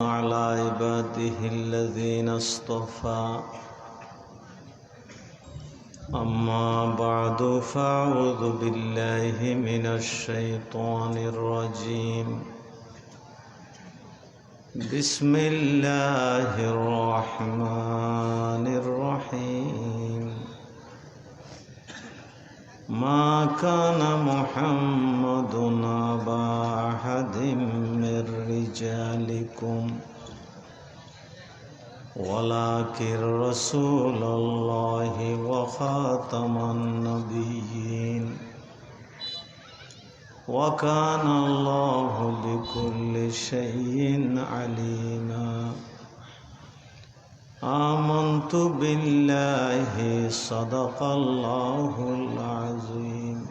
على عباده الذين اصطفى أما بعد فأعوذ بالله من الشيطان الرجيم بسم الله الرحمن الرحيم ما كان محمد أبا أحد من رجالكم ولكن رسول الله وخاتم النبيين وكان الله بكل شيء عليما آمنت بالله صدق الله العظيم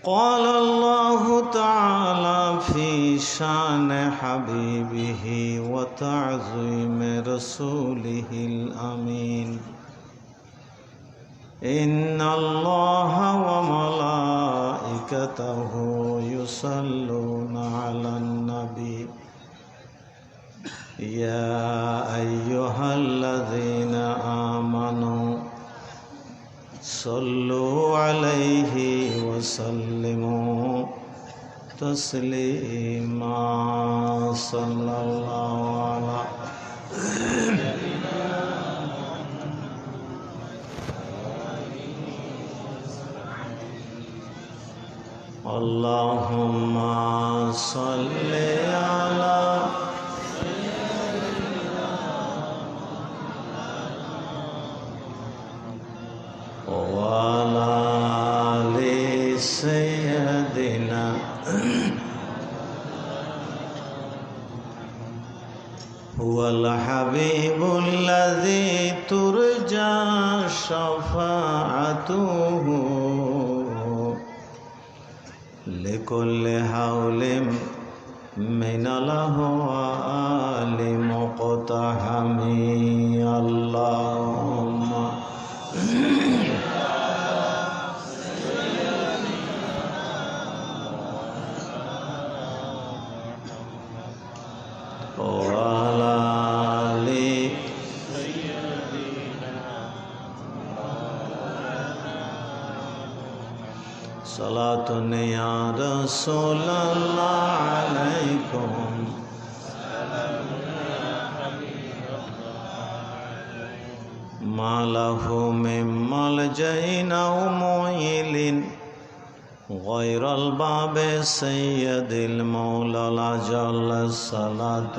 قال الله تعالى في شان حبيبه وتعظيم رسوله الأمين إن الله وملائكته يصلون على النبي يا أيها الذين آمنوا صلوا عليه وسلموا تسليما صلى الله عليه اللهم صل على وعلى آل سيدنا هو الحبيب الذي ترجى شفاعته لكل حول من الأهوال مقتحم اللهم وعلى آل صلاة يا رسول الله عليكم ما له من ملجأ أو معيل غير الباب سيد المولى الأجل صلاة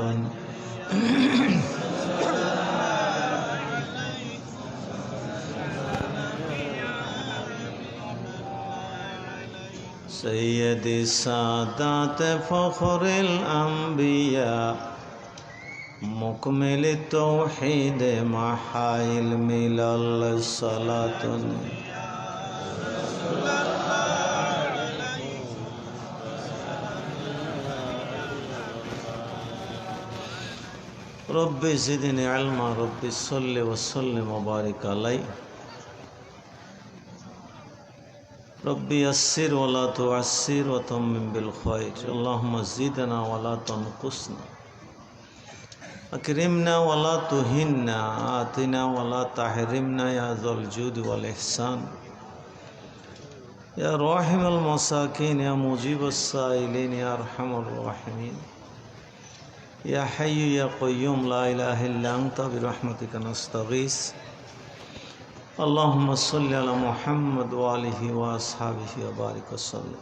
سيد السادات فخر الأنبياء مكمل التوحيد محا الملل صلاة ربي زدني علما ربي صل وسلم وبارك عليه ربي يسر ولا تعسر وتمم بالخير اللهم زدنا ولا تنقصنا أكرمنا ولا تهنا آتنا ولا تحرمنا يا ذا الجود والإحسان يا راحم المساكين يا مجيب السائلين يا أرحم الراحمين يا حي يا قيوم لا إله إلا أنت برحمتك نستغيث اللهم صل على محمد وآله وأصحابه وبارك وسلم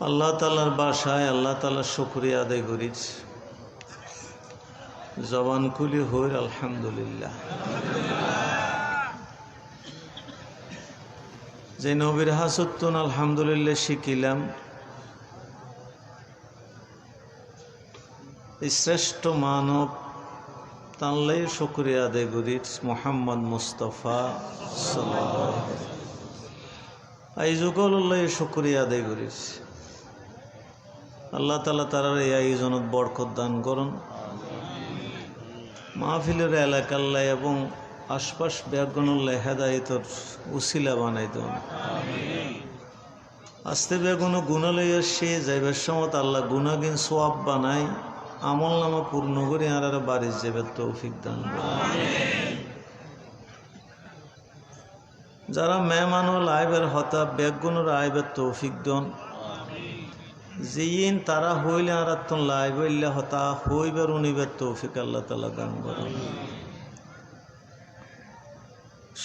আল্লাহ তাআলার বাসায় আল্লাহ তাআলার শুকরিয়া আদায় করি জবান খুলি হই আলহামদুলিল্লাহ যে নবীর হাসুতুন আলহামদুলিল্লাহ শিখিলাম শ্রেষ্ঠ মানব তাহলে শুকরিয়া আদায় করি মোহাম্মদ মুস্তাফা সাল্লাল্লাহু আলাইহি এই যুগলল্লাহ শুকরিয়া আদায় করি আল্লাহ তাআলা তার এই আয়োজনত বরকত দান করুন মাহফিলের এলাকাল্লাহ এবং আশপাশ ব্যাগনুল্লাহ হেদায়েতর উসিলা বানাই দেন আস্তে বেগুন গুণা লইয়া সে যাইবার সময় আল্লাহ গুণাগিন সোয়াব বানাই আমল নামা পূর্ণ করে আর বাড়ির যাবে তৌফিক দান করে। যারা মেহমানুল আইবের হতা বেগুনের আইবের তৌফিক দন জিন তারা হইলে আর লাইব হতা হইবার উনিবার তৌফিক আল্লাহ তাআলা দান করে।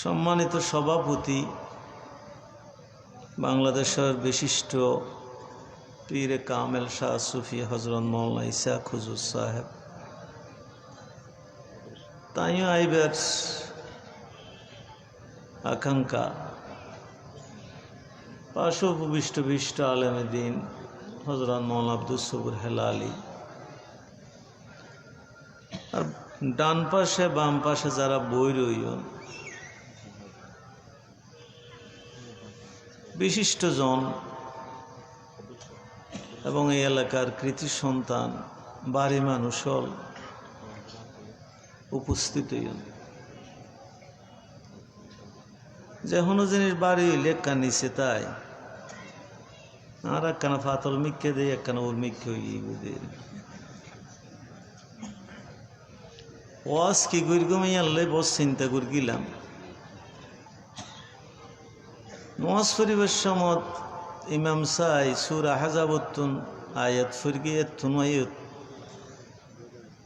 সম্মানিত সভাপতি, বাংলাদেশের বিশিষ্ট পীরে কামেল শাহ সুফি হজরত মৌলানা ইসাক হুজুর সাহেব, তাইও আইবার আকাঙ্ক্ষা পার্শ্ব উপবিষ্ট বিষ্ট আলেম দিন হজরত মৌলানা আব্দুস সবুর হেলালি, আর ডান পাশে বাম পাশে যারা বই রইন বিশিষ্টজন এবং এই এলাকার কৃতি সন্তান বাড়ি মানুষ উপস্থিত হইন। যে কোনো জিনিস বাড়ি লেখা নিছে তাই আর একখানা ফাতল মিক্কে দেয়, একখানা ওর মিক্কে হয়ে ওয়াজ কি গুরগুমি আল্লাহ বস চিন্তা করে গেলাম। নওয়াজ ফরিবের সময় ইমাম সাই সূরা আহজাবতুন আয়াত ফরগিয়ে তুনায়ত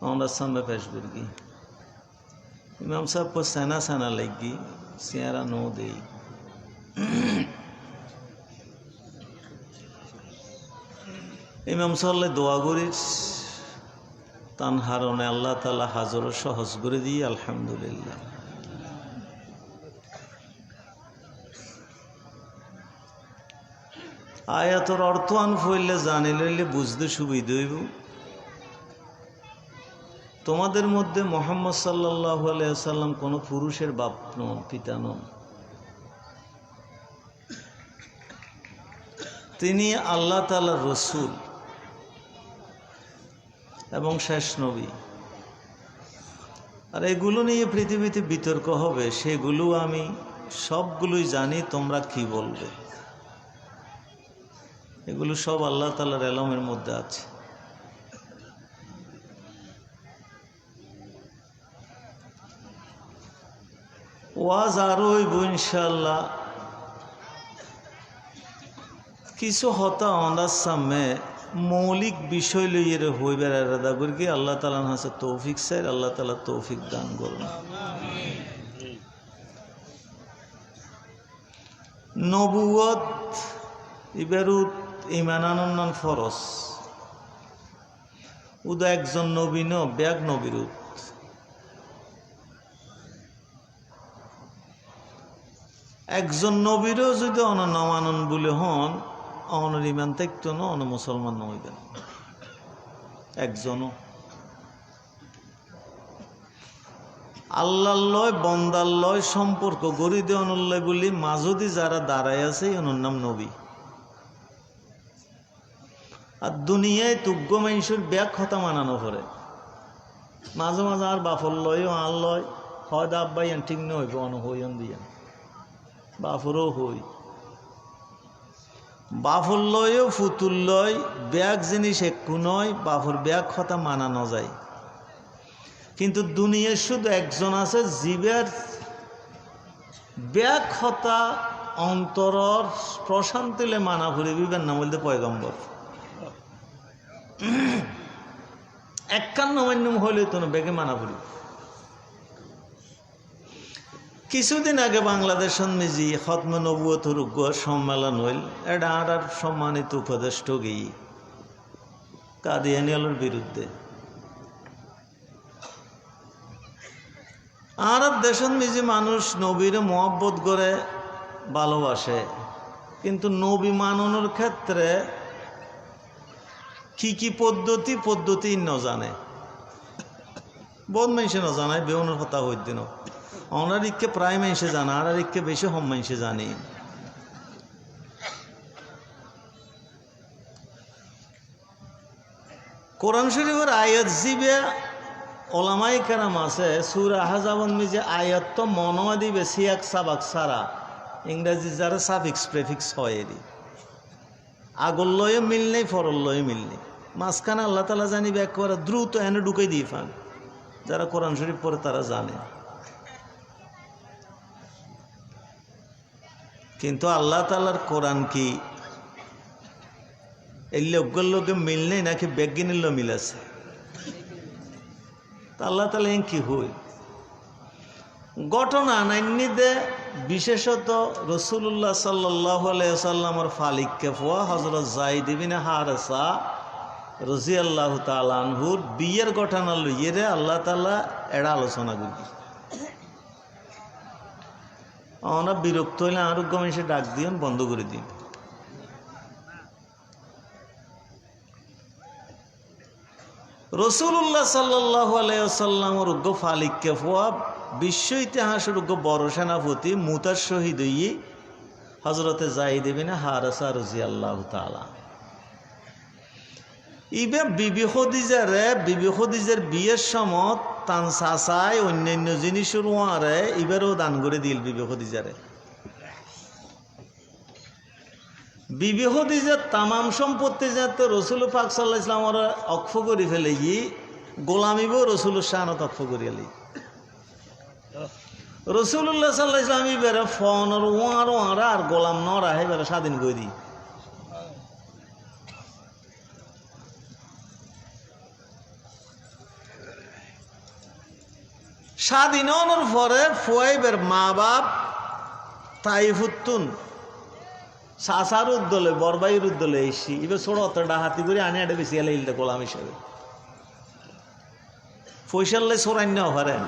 আমরা সামনে পেশ করি। ইমাম সাহেব को सेना सेना लगी सियारा नो दे ইমাম সাল্লে দোয়া করিস তান হারণে আল্লাহ তাআলা হাজর সহজ করে দিয়ে আলহামদুলিল্লাহ। আয়াতর অর্থ আন ফইলে জানি লইলে বুঝতে সুবিধা হইব। তোমাদের মধ্যে মুহাম্মদ সাল্লাল্লাহু আলাইহি ওয়াসাল্লাম কোন পুরুষের বাপ নন, পিতা নন। তিনি আল্লাহ তাআলার রসূল এবং শেষ নবী। আর এগুলো নিয়ে পৃথিবীতে বিতর্ক হবে, সেগুলো আমি সবগুলোই জানি। তোমরা কি বলবে? এগুলো সব আল্লাহ তাআলার ইলমের মধ্যে আছে। ওয়াজ আরো হইব ইনশাআল্লাহ। কিছু হতা আমাদের সামনে মৌলিক বিষয় লইয়ে হইবার এরাদা করি আল্লাহ তাআলার কাছে তৌফিক চাই। আল্লাহ তাআলা তৌফিক দান করুন। নবুয়ত ইবারুত ইমান আনন্দান ফরজ। উদা একজন নবী ন ব্যাগ নবীরুত। একজন নবীরও যদি অনমানন বলে হন অনর ইমান থাকতো না, অন মুসলমান নইবেন একজনও। আল্লাহর লয় বন্দার লয় সম্পর্ক গড়ি দে অনুল্লয় বলি মাঝদি যারা দাঁড়ায় আছে ওনার নাম নবী। আর দুনিয়ায় তুগ্য মানুষের ব্যাগ কথা মানানো করে মাঝে মাঝে আর বাফর লয় আর লয় হয়তো আব্বাই ঠিক নইব অন হইন দিয়া বাফরও হই বাফর লয়ও ফুতুল লয় ব্যাগ জিনিস একটু নয়। বাফর ব্যাগ কথা মানানো যায়, কিন্তু দুনিয়ার শুধু একজন আছে জীবের ব্যাগ কথা অন্তরর প্রশান্তিলে মানা ফুরি বিবের নাম বলতে পয়গম্বর। 51 মান্যম হইলে তো ব্যাগে মানা ফুরি। কিছুদিন আগে বাংলাদেশ মিজি খতম নবুয়ত সম্মেলন হইল। এটা আর সম্মানিত উপদেষ্টা গিয়ে কাদিয়ানিয়ালের বিরুদ্ধে। আর দেশন মিজি মানুষ নবীর মহব্বত করে ভালোবাসে, কিন্তু নবী মাননের ক্ষেত্রে কি কি পদ্ধতি ন জানে। বহুত মানুষে ন জানায় বেউনের কথা হইদিন ওনার ইকে প্রায় মানুষে জানা আর ইকে বেশি হম মানুষে জানি। কোরআন শরীফের আয়াত জিবে ওলামাই কেরাম আছে সূরা আহজাবন মিজে আয়াত তো মনোয়া দিবে সিয়াক সাবাক সারা ইংরেজি যারা সাফিক্স প্রেফিক্স হয় এরই আগর লয়ে মিল নেই, ফরল লয়ে মিল নেই, মাঝখানে আল্লাহ তালা জানিবে একেবারে দ্রুত এনে ঢুকাই দিয়ে ফান। যারা কোরআন শরীফ পড়ে তারা জানে। কিন্তু আল্লাহ তালার কোরআন কি এই লোকের লোকে মিল নেই নাকি বেজ্ঞানীর লো মিল আছে? তা আল্লাহ তালা কি হই ঘটনা নাইনিদে বিশেষত রসুল্লাহ সাল্লাল্লাহু আলাইহি ওয়াসাল্লামের ফালিককে ফুয়া হযরত যায়েদ ইবনে হারেসা রাদিয়াল্লাহু তাআলা আনহুর বিয়ের ঘটনা লইয়ে আল্লাহ তাআলা এড়া আলোচনা করি। আমরা বিরক্ত হইলে আরোগ্য মানুষে ডাক দিন বন্ধ করে দিন। রসুল্লাহ সাল্লাল্লাহু আলাইহি ওয়াসাল্লামের উগ্র ফালিককে ফুয়া বিশ্ব ইতিহাসের উগ্র বড় সেনাপতি মুতার শহীদ হইয়ে হজরতে যায়েদ ইবনে হারেসা রাদিয়াল্লাহু তাআলা ইবে বিবি খদিজার বিয়ের সময় তান চাচায় অন্যান্য জিনিসের ওয়ারে ইবেরও দান করে দিল বিবি খদিজারে। বিবি খদিজার তামাম সম্পত্তি যাতে রসুল পাক সাল্লাল্লাহু আলাইহি ওয়াসাল্লাম ওরা অক্ষ করে ফেলে গোলামিবও রসুলের শানত অক্ষ করিয়া লি। রসুল্লাহ সাল্লাল্লাহু আলাইহি ওয়াসাল্লাম ইবেরে ফোনের ওয়ারা আর গোলাম নরা এবারে স্বাধীন করে দিই। স্বাধীন হওয়ার পরে ফুয়াইবের মা বাপ তাইফুত্তুন চাচার উদ্দলে বরবাইয়ের উদ্দলে এসি এবার ছোট অত ডাহাতি করে আনে আটে বেশি এলে ইলটা গোলাম হিসেবে ফৈসাল্লে সোরান্য হারেন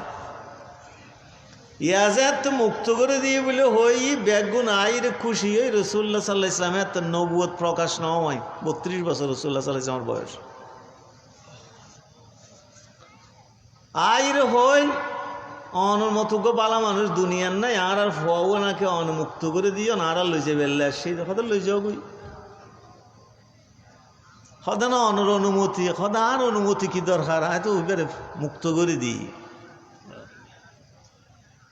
ইয়াজাত মুক্ত করে দিয়ে বলে হই বেগুন আইরে খুশি হই রসুল্লাহ সাল্লাল্লাহু আলাইহি ওয়াসাল্লামের তো নবুয়ত প্রকাশ না হয় 32 বছর রসুল্লাহ সাল্লাল্লাহু আলাইহি ওয়াসাল্লামের বয়স আইরে হই অনর মতো গো বালা মানুষ দুনিয়ার নাই আর আর ফুয়াও নাকি অনমুক্ত করে দিও না আর লইছে বেললে সেই কথা লই যাও গই সদা না অনর অনুমতি সদা আর অনুমতি কি দরকার হয়তো ওইবারে মুক্ত করে দিই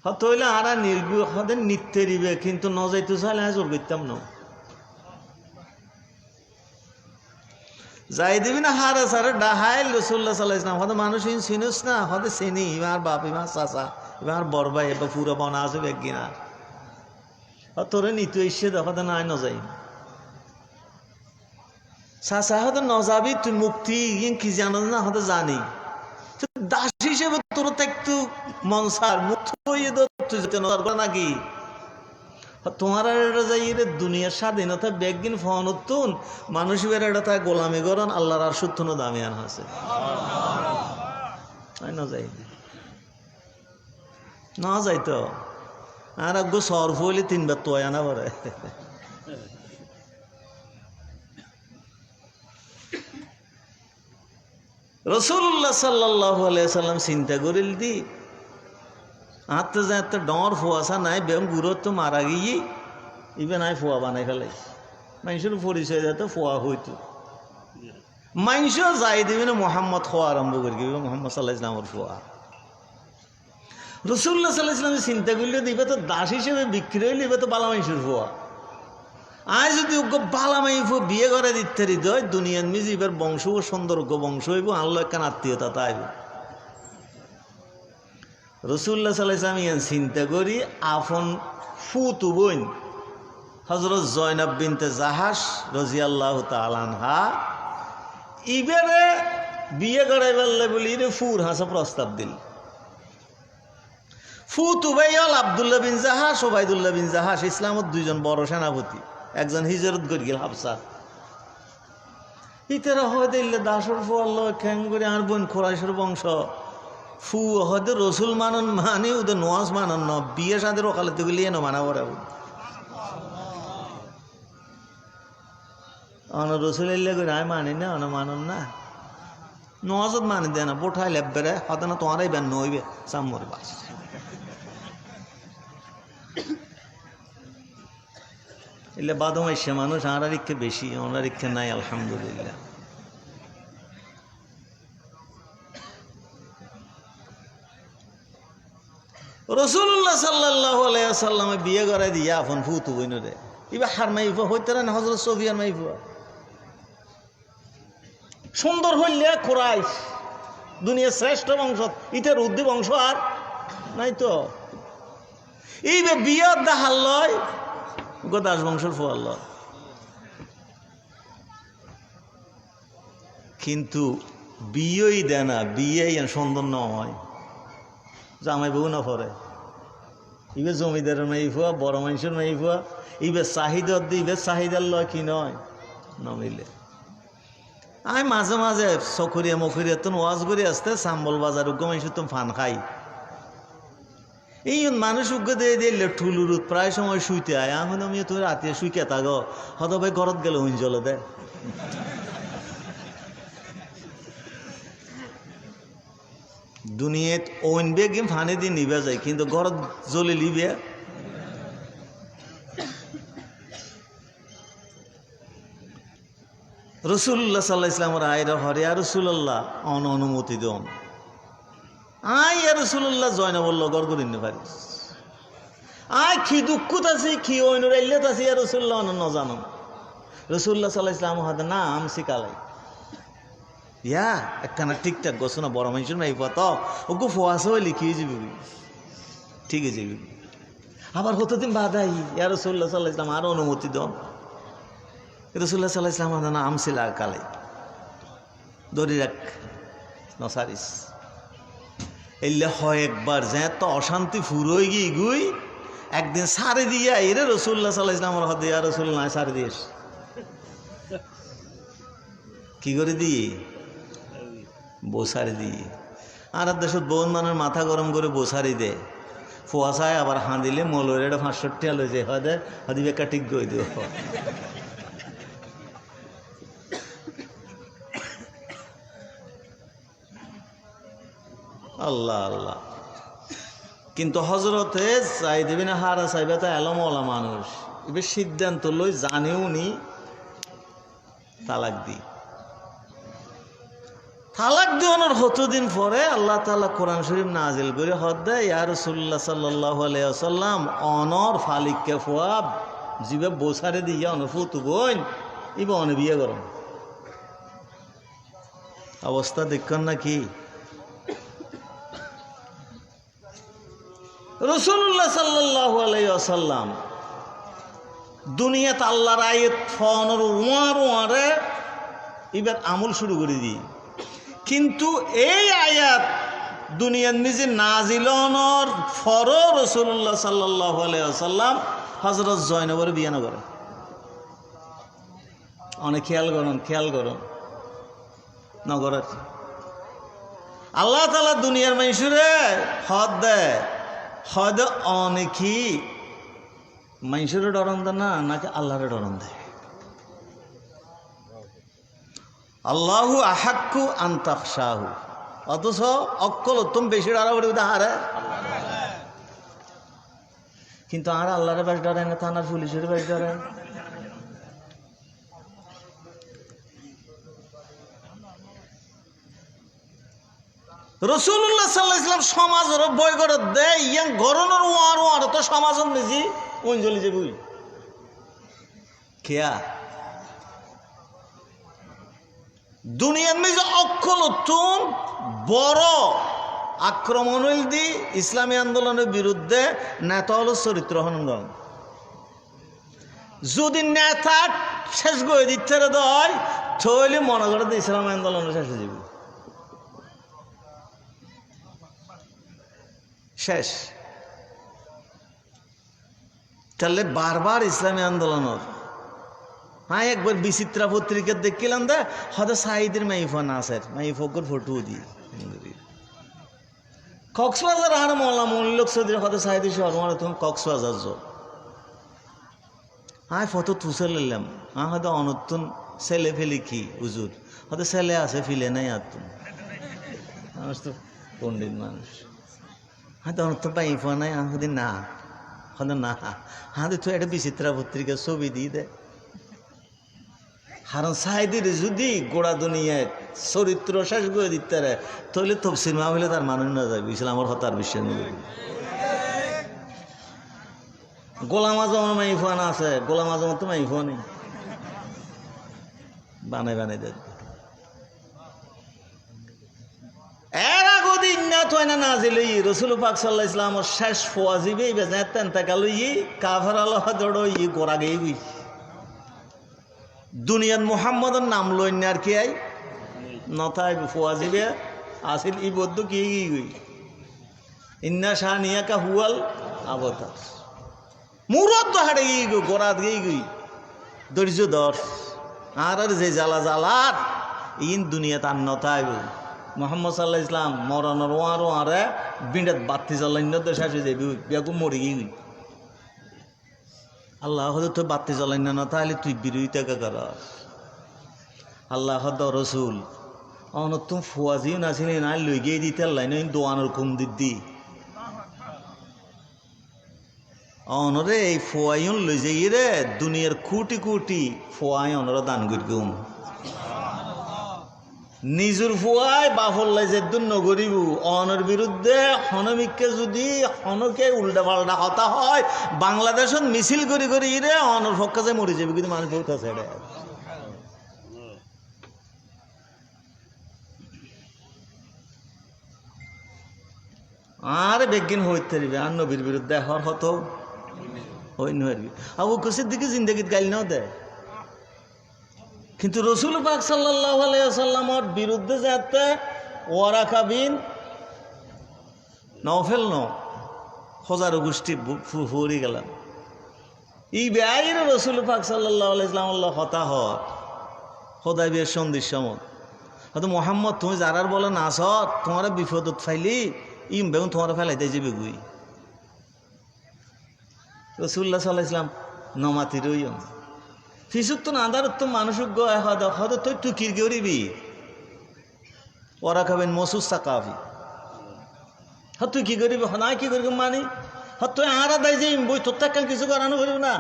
হয়তো হইলে আর নির্গু সদায় নিত্যে দিবে কিন্তু ন যাইতে চাইলে জোর করতাম না যাই দিবি না হারে সারে ডাহাইল রসুল্লাহ সাল্লাল্লাহু আলাইহি ওয়াসাল্লাম হয়তো মানুষ চিনিস না হয়তো চিনি ইমার বাপ ইমার চাচা ইমার বড় ভাই এবার পুরো বনা আছে বেগিনা তোরে নিতে এসে দেখো না ন যাই চাচা হয়তো ন যাবি তুই মুক্তি কি জানো না হয়তো জানি দাস হিসেবে তোর তো একটু মনসার মুক্ত হয়ে তুই যেতে নজর করে নাকি তোমার যাই রে দুনিয়ার স্বাধীনতা বেগিন ফোন উত্তুন মানুষ বেড়ে তাই গোলামি গরন আল্লাহর আর সত্য দামি আন আছে না যাইতো আর আগে সর ফুলি 3 বার তো আনা পরে রসুল্লাহ সাল্লাল্লাহু আলাইহি ওয়াসাল্লাম চিন্তা করিল দি হাতে যাতে ডর ফুয়াশা নাই বেম গুরুত তো মারা গিয়ে ইবে নাই ফুয়া বানাই ফেলাই মানুষের পরিচয় যাতে ফুয়া হইতো মানুষ যাই দিবে না মোহাম্মদ খোয়া আরম্ভ করে দিবে মোহাম্মদ সাল্লাল্লাহু আলাইহি ওয়াসাল্লামের ফুয়া রসুল্লাহ সাল্লাল্লাহু আলাইহি ওয়াসাল্লাম চিন্তা করলে দিবে তো দাস হিসেবে বিক্রি হইলে ইবে তো বালা মানুষের ফুয়া আজ যদি বালা মাই ফুয়া বিয়ে করে দিতে হৃদয় দুনিয়ার মিজি এবার বংশ সুন্দর বংশ হইব আল্লাহ একখান আত্মীয়তা তাইব রসুল্লাহ সাল্লাল্লাহু আলাইহি ওয়াসাল্লাম চিন্তা করি আফন ফুতু বোন হযরত জয়নাব বিনতে জাহাস রাদিয়াল্লাহু তাআলা আনহা ইবেরে বিয়ে করাই বললে বলি রে ফুর হাসা প্রস্তাব দিল ফুতু ভাই হল আব্দুল্লাহ বিন জাহাস ওবাইদুল্লাহ বিন জাহাস ইসলামত 2 জন বড় সেনাপতি একজন হিজরত করে গেল হাবসা ইতারা হয়তো ইল্লে দাসর ফুয়াল্লাহ খ্যাং করে আর বোন খোরাইশের বংশ ফু হয়তো রসুল মানন মানে ওদের নোয়াজ মানন ন বিয়ে সাদের ওকালতে গেলে এনো মানা পড়ে অন রসুল এলে করে আমি মানি না অন মানন না নোয়াজত মানি দেয় না বোঠাই লেববে হয়তো না তোমারাই বেন নইবে সাম্মর বাস এলে বাদম এসে মানুষ আর ইচ্ছে বেশি ওনার ইচ্ছে নাই আলহামদুলিল্লাহ রসুল্লাহ সাল্লাল্লাহু আলাইহি ওয়াসাল্লাম বিয়ে করাই দিয়া আপন ফুতু বইন রে এবার হার মাইফা হইতে না হযরত সুফিয়ান মাইফা সুন্দর হইলে কুরাইশ দুনিয়ার শ্রেষ্ঠ বংশ, ইটার উদ্দি বংশ আর নাই তো। এই বিয়ে দেখার লয় দাস বংশের ফোয়ার লয়। কিন্তু বিয়েই দেয় না, বিয়েই সুন্দর নয়, জামাই বউ না পরে। ইবে জমিদারের মেয়ে ফুয়া, বড় মানুষের মেয়ে ফুয়া, ইবে চাহিদার দি ইবে চাহিদার লয় কি নয় নমিলে। আমি মাঝে মাঝে চকরিয়া মকরিয়া তো ওয়াজ করে আসতে চাম্বল বাজার উগ্র মানুষের তো ফান খাই। এই মানুষ উগ্র দিয়ে দিলে ঠুলুরুত প্রায় সময় শুইতে আয়। আমি তুমি রাতে শুই কে থাকো, হয়তো ভাই ঘরত গেলে হুঞ্জলে দে। দুনিয়াত অইনবে গেম ফানি দিয়ে নিবে যায়, কিন্তু ঘরত জ্বলে লিবে। রসুল্লাহ সাল্লাহ ইসলামের আয়রা হরে আর রসুল্লাহ অনুমতি দন আয় আর রসুল্লাহ জয়না বলল গড় করে নিতে পারি। আয় কি দুঃখত আছি কি অইনুর এল্লেত আছি আর রসুল্লাহ অনন্য জানান। রসুল্লাহ সাল্লাহ ইসলাম হাতে না আমসি কালাই ইয়া একখানা ঠিকঠাক গোছো না, বড় মানুষের মেয়ে পত ওকে ফোয়াশা হয়ে লিখিয়ে যাবি, ঠিক আছে যাবি। আবার হতো দিন বাধাই ইয়া রসুল্লাহ সাল্লাহ ইসলাম আরো অনুমতি দন। রসুল্লাহ সাল্লাহ ইসলাম হাতে না আমসি লাগ কালাই দড়ি রাখ নসারিস এলে হয় একবার যে তো অশান্তি ফুরোই গিয়ে গুই একদিন সারে দিয়ে এরে রসুল্লাহ সাল্লাহ ইসলামের হাতে ইয়া রসুল্লাহ সারে দিয়েস কি করে দিয়ে বসারি দিয়ে। আর দেশত বহুত মানুষ মাথা গরম করে বসারি দে ফোয়াশায় আবার হাঁ দিলে মলের এটা 560 আলো যে হয় দে হদি বেকা ঠিক গই দিও। আল্লাহ আল্লাহ। কিন্তু হজরতে চাই দেবি না হারা চাইবে তা এলমলা মানুষ এবার সিদ্ধান্ত লই জানেও নি তালাক দি। তালাক দেওয়ানোর কতদিন পরে আল্লাহ তাআলা কোরআন শরীফ নাজিল করে হদ দেয় ইয়া রাসূলুল্লাহ সাল্লাল্লাহু আলাইহি ওয়াসাল্লাম অনর ফালিককে ফুয়াব জিবে বসারে দিয়ে অনুফুত বইন ইবে অনে বিয়ে গরম অবস্থা দেখছেন না কি। রাসূলুল্লাহ সাল্লাল্লাহু আলাইহি ওয়াসাল্লাম দুনিয়াতে আল্লাহর আয়াত ফনর ওয়ারে এবার আমল শুরু করে দিই। কিন্তু এই আয়াত দুনিয়ার নিজে নাজিলনর ফর রাসূলুল্লাহ সাল্লাল্লাহু আলাইহি ওয়াসাল্লাম হযরত জয়নবের বিয়ে না করে। অনেক খেয়াল করুন নগরের আল্লাহ তাআলা দুনিয়ার মানুষরে হদ দেয় হয়তো অনেকই মানুষের ডরন দেয় না নাকি আল্লাহরে ডরন দেয়। আল্লাহু আহাক্কু আন তাখশাহু অথচ অক্কল উত্তম বেশি ডরাবড়ি হারে কিন্তু আর আল্লাহরে বেশ ডরায় না, থানার পুলিশের বেশ ডরায়। রাসূলুল্লাহ সাল্লাল্লাহু আলাইহি ওয়াসাল্লাম সমাজের বই করে দেয় ইয়াং গরনের ওয়ার তো সমাজের নিজে অঞ্জলি যে বই খেয়া দুনিয়ার নিজে অক্ষল উত্তম বড় আক্রমণ দি ইসলামী আন্দোলনের বিরুদ্ধে নেতা হল চরিত্র হনন। যদি নেতা শেষ করে দিতে দেয় তাহলে মনে করে ইসলামী আন্দোলনের শেষ হয়ে যাবে, শেষ। তাহলে বারবার ইসলামী আন্দোলনের হ্যাঁ একবার বিচিত্রা পত্রিকা দেখছিলাম দে হয়তো সাইদের মাইফা না স্যার মাইফোর ফটো দিই কক্সবাজার আর মোল্লা মল্লিক সৌদি হয়তো সাইদের শহর তখন কক্সবাজার যাও হ্যাঁ ফটো তুষে নিলাম হ্যাঁ হয়তো অনতুন ছেলে ফেলি কি হুজুর হয়তো ছেলে আছে ফিলে নাই আর তুমি মানুষ তো পণ্ডিত মানুষ হয়তো অনতুন মাইফা নাই হয়তো না হয়তো না হয়তো তুই একটা বিচিত্রা পত্রিকা ছবি দিয়ে দে। কারণ সাইদের যদি গোড়া দুনিয়ায় চরিত্র শেষ করে দিতে পারে তাহলে তফসির মাহফিলে তার মানুষ না যাবে ইসলামের হতার বিশ্বাস নেই। গোলাম আজমের মাইফান আছে, গোলাম আজমের তো মাইফা নেই বানাই দেয়। আয়াত হয় না নাজিল হই রাসূল পাক সাল্লাল্লাহু আলাইহি ওয়াসাল্লাম শেষ ফওয়াজিবে বেজা তেনতাকাল হই কাফার আল্লাহ দড় হই গোরা গই গই দুনিয়ার মুহাম্মদের নাম লইন আর কি আই নতাই ফওয়াজিবে আসিল ই বদ্দ কি গই ইন্না শানিয়াকা হুয়াল আবতার মুরদ হাড়ে গই গোরা গই গই ধৈর্য ধর আর যে জ্বালা জ্বালার ইন দুনিয়া তার নতাই মোহাম্মদ সাল্লাহ ইসলাম মরণের ওয়ার ওয়ারে বিঁড়াত বাতি জ্বলাইন্য তো শেষ হয়ে যাবি বেগম মরে গিয়ে আল্লাহ হয়তো তুই বাতি জ্বলাইন্য না তাহলে তুই বিরোধিতা কর আল্লাহ হদ রসুল অন তুমি ফুয়াজিও নাছিলি না লই গিয়ে দিতে লাইন দোয়ানোর কুম দিদি অনরে এই ফোয়াইন লই যাই রে দুনিয়ার কোটি কোটি ফোয়াই অনরা দান করি গুম নিজের ফুয়ায় বাফল্লাই যে নগরিব অনের বিরুদ্ধে হনমিককে যদি হনকে উল্টা পাল্টা হতা হয় বাংলাদেশত মিছিল করি করি রে অনর পক্ষে যে মরে যাবে কিন্তু মানুষ বহুত আছে আর বেগিন হইতে পারবে আর নবীর বিরুদ্ধে হর হতো হই নবী আবু কুসির দিকে জিন্দগিত গাইল নাও দেয় কিন্তু রসুল পাক সাল্লাল্লাহু আলাইহি ওয়াসাল্লামের বিরুদ্ধে যাতে ওয়ারাকা বিন নওফেল ন হাজার গোষ্ঠী ফুরি গেলাম এই বেআইর রসুল পাক সাল্লাল্লাহু আলাইহি ওয়াসাল্লাম হতা হয় খোদাই বিয়ের সন্ধির সময় হয়তো মোহাম্মদ তুমি যারার বলে নাচ তোমার বিপদত ফাইলি ইম বেগুন তোমার ফেলাইতে যাবে গুই রসুল্লাহ সাল্লাহ ইসলাম নমাতি রইম ফিসুক তো আন্দারত তো মানুষক গয় হয়তো তুই টুকির গরিবি ওরা খাবেন মসুস সাকাফি হ্যাঁ তুই কি করিবি নাই কি করিব মানি হ্যাঁ তুই আর আদায় যে বই তোর তাক কিছু করানো করিব না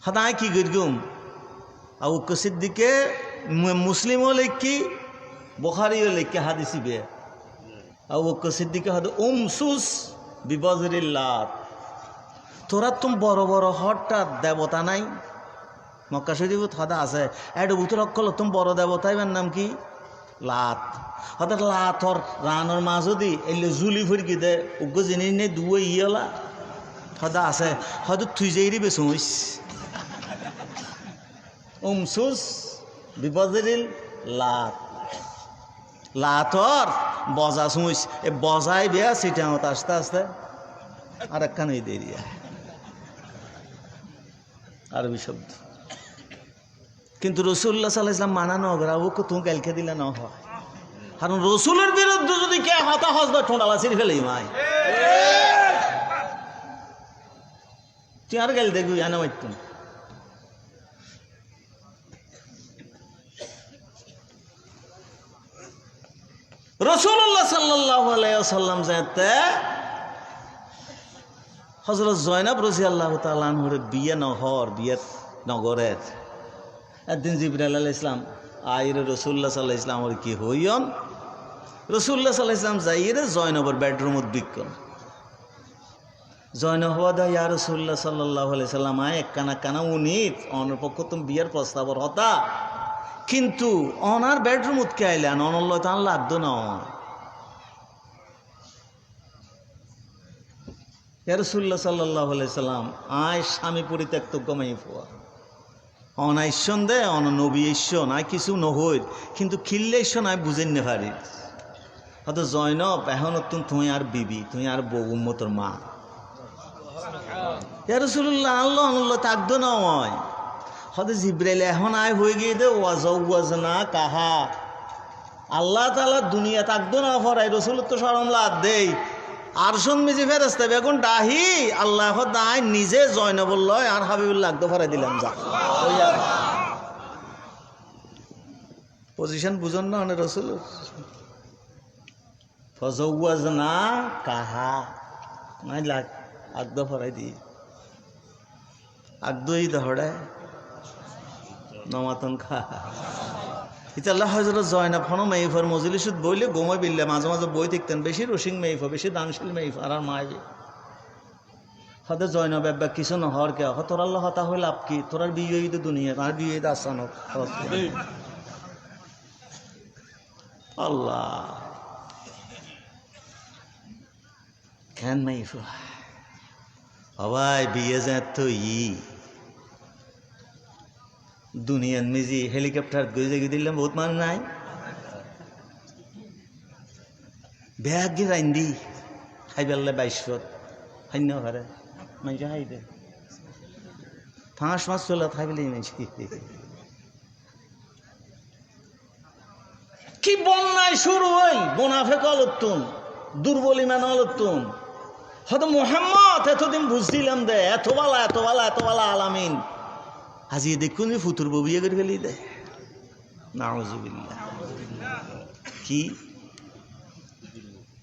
হ্যাঁ নাই কি করিম আবু বকর সিদ্দিকে মুসলিমও লেখি বুখারীও লেখি হাদিসি বে আবু বকর সিদ্দিকে হয়তো উমসুস বিবজরিল্লাহ তোরা তুম বড় বড় হঠাৎ দেবতা নাই মক্কা শরীফ হদা আছে এড উত্তর অক্ষল তুম বড় দেবতা এবার নাম কি লাত হঠাৎ লাথর রানোর মাছ যদি এলে জুলি ফুরকি দে উগ্র জিনিস নেই দুয়ে ইয়েলা হদা আছে হয়তো তুই যাইরি বেসুস উমসুস বিপজরিল লাত লাথর বজা শুইস এ বজাই বেয়া সিটা মতো আস্তে আস্তে আর একখান এই দিয়ে আরবি শব্দ কিন্তু রসুল্লাহ সাল্লাল্লাহু আলাইহি ওয়াসাল্লাম মানানো গ্রাহক তুমি কালকে দিলে না হয় কারণ রসুলের বিরুদ্ধে যদি কে হতা হস বা ঠোঁটালা ছিঁড়ে ফেলেই মাই তুই আর গেল দেখবি আনা মাইতুম রসুল্লাহ সাল্লাল্লাহু আলাইহি ওয়াসাল্লাম যাতে হযরত জয়নাব রাদিয়াল্লাহু তাআলা আনহুর বিয়ে নহর বিয়ে নগরের একদিন জিবরাইল আলাইহিস সালাম আইরে রাসূলুল্লাহ সাল্লাল্লাহু আলাইহি ওয়াসাল্লামের কি হইয়ন রাসূলুল্লাহ সাল্লাল্লাহু আলাইহি ওয়াসাল্লাম যাইরে জয়নবর বেডরুমত বিকন জয়নব হওয়া ইয়া রাসূলুল্লাহ সাল্লাল্লাহু আলাইহি ওয়াসাল্লাম আয় একখানা কানা উনিত অনর পক্ষ তুমি বিয়ের প্রস্তাবর হতা কিন্তু অনার বেডরুমত কে আইলেন অনল্লাহ তাআলা লাগতো না রাসূলুল্লাহ সাল্লাল্লাহু আলাইহি ওয়াসাল্লাম আয় স্বামী পরিত্যক্ত গমাই ফোয়া অনাইশন দে অন নবী ঈশ্বন আয় কিছু নহইর কিন্তু খিললে ঈশ্বন আয় বুঝেন না পারি হয়তো জয়নব এখন তুমি আর বিবি তুমি আর বউ উম্মতর মা রাসূলুল্লাহ আল্লাহ আল্লাহ তাকদো না হয় হয়তো জিবরাইল এখন আয় হয়ে গিয়ে দে ওয়াজনা কাহা আল্লাহ তাআলা দুনিয়া তাকদো না ফরাই রাসূল তো শরম লাদ দেই আর শোন মিজি ফেরেস্তা বেগুন ডাহি আল্লাহ দায় নিজে জয়নবুল্লাহ আর হাবিবুল্লাহ একদম ফরাই দিলাম যা পজিশন বুঝুন না অনেক রসুল ফজওয়াজনা কাহা নাই লাগ একদম ফরাই দি একদমই দহড়ায় নমাতন খা ইতাল্লাহ হজরত জয়নাব হন মেইফর মজলিসুত বইলে গোময় বিল্লে মাঝে মাঝে বই দেখতেন বেশি রসিং মেইফ বেশি দানশীল মেইফ আর মাইবে হতে জয়নব একবার কিছু নহর কে তোর আল্লাহ হতা হইল আপ কি তোরার বিয়ে তো দুনিয়া আর বিয়ে আসানক আল্লাহ কেন মাই সবাই বিয়ে যায় তো দুনিয়ার মিজি হেলিকপ্টার গজে দিলাম বহুত মানুষ নাই ব্যাগ গিয়ে রাইন্দি খাইবেললে 22 ফুট হান্য ঘরে মানুষ হাই দে 5 মাস চলে থাকলে মানুষ কি বন্যায় শুরু হইল মুনাফিক অলতুন দুর্বল ইমান অলতুন হয়তো মোহাম্মদ এতদিন বুঝছিলাম দে এত বালা আলামিন আজি দেখুন ফুতুর বিয়ে করে ফেলি দে নাউজুবিল্লাহ কি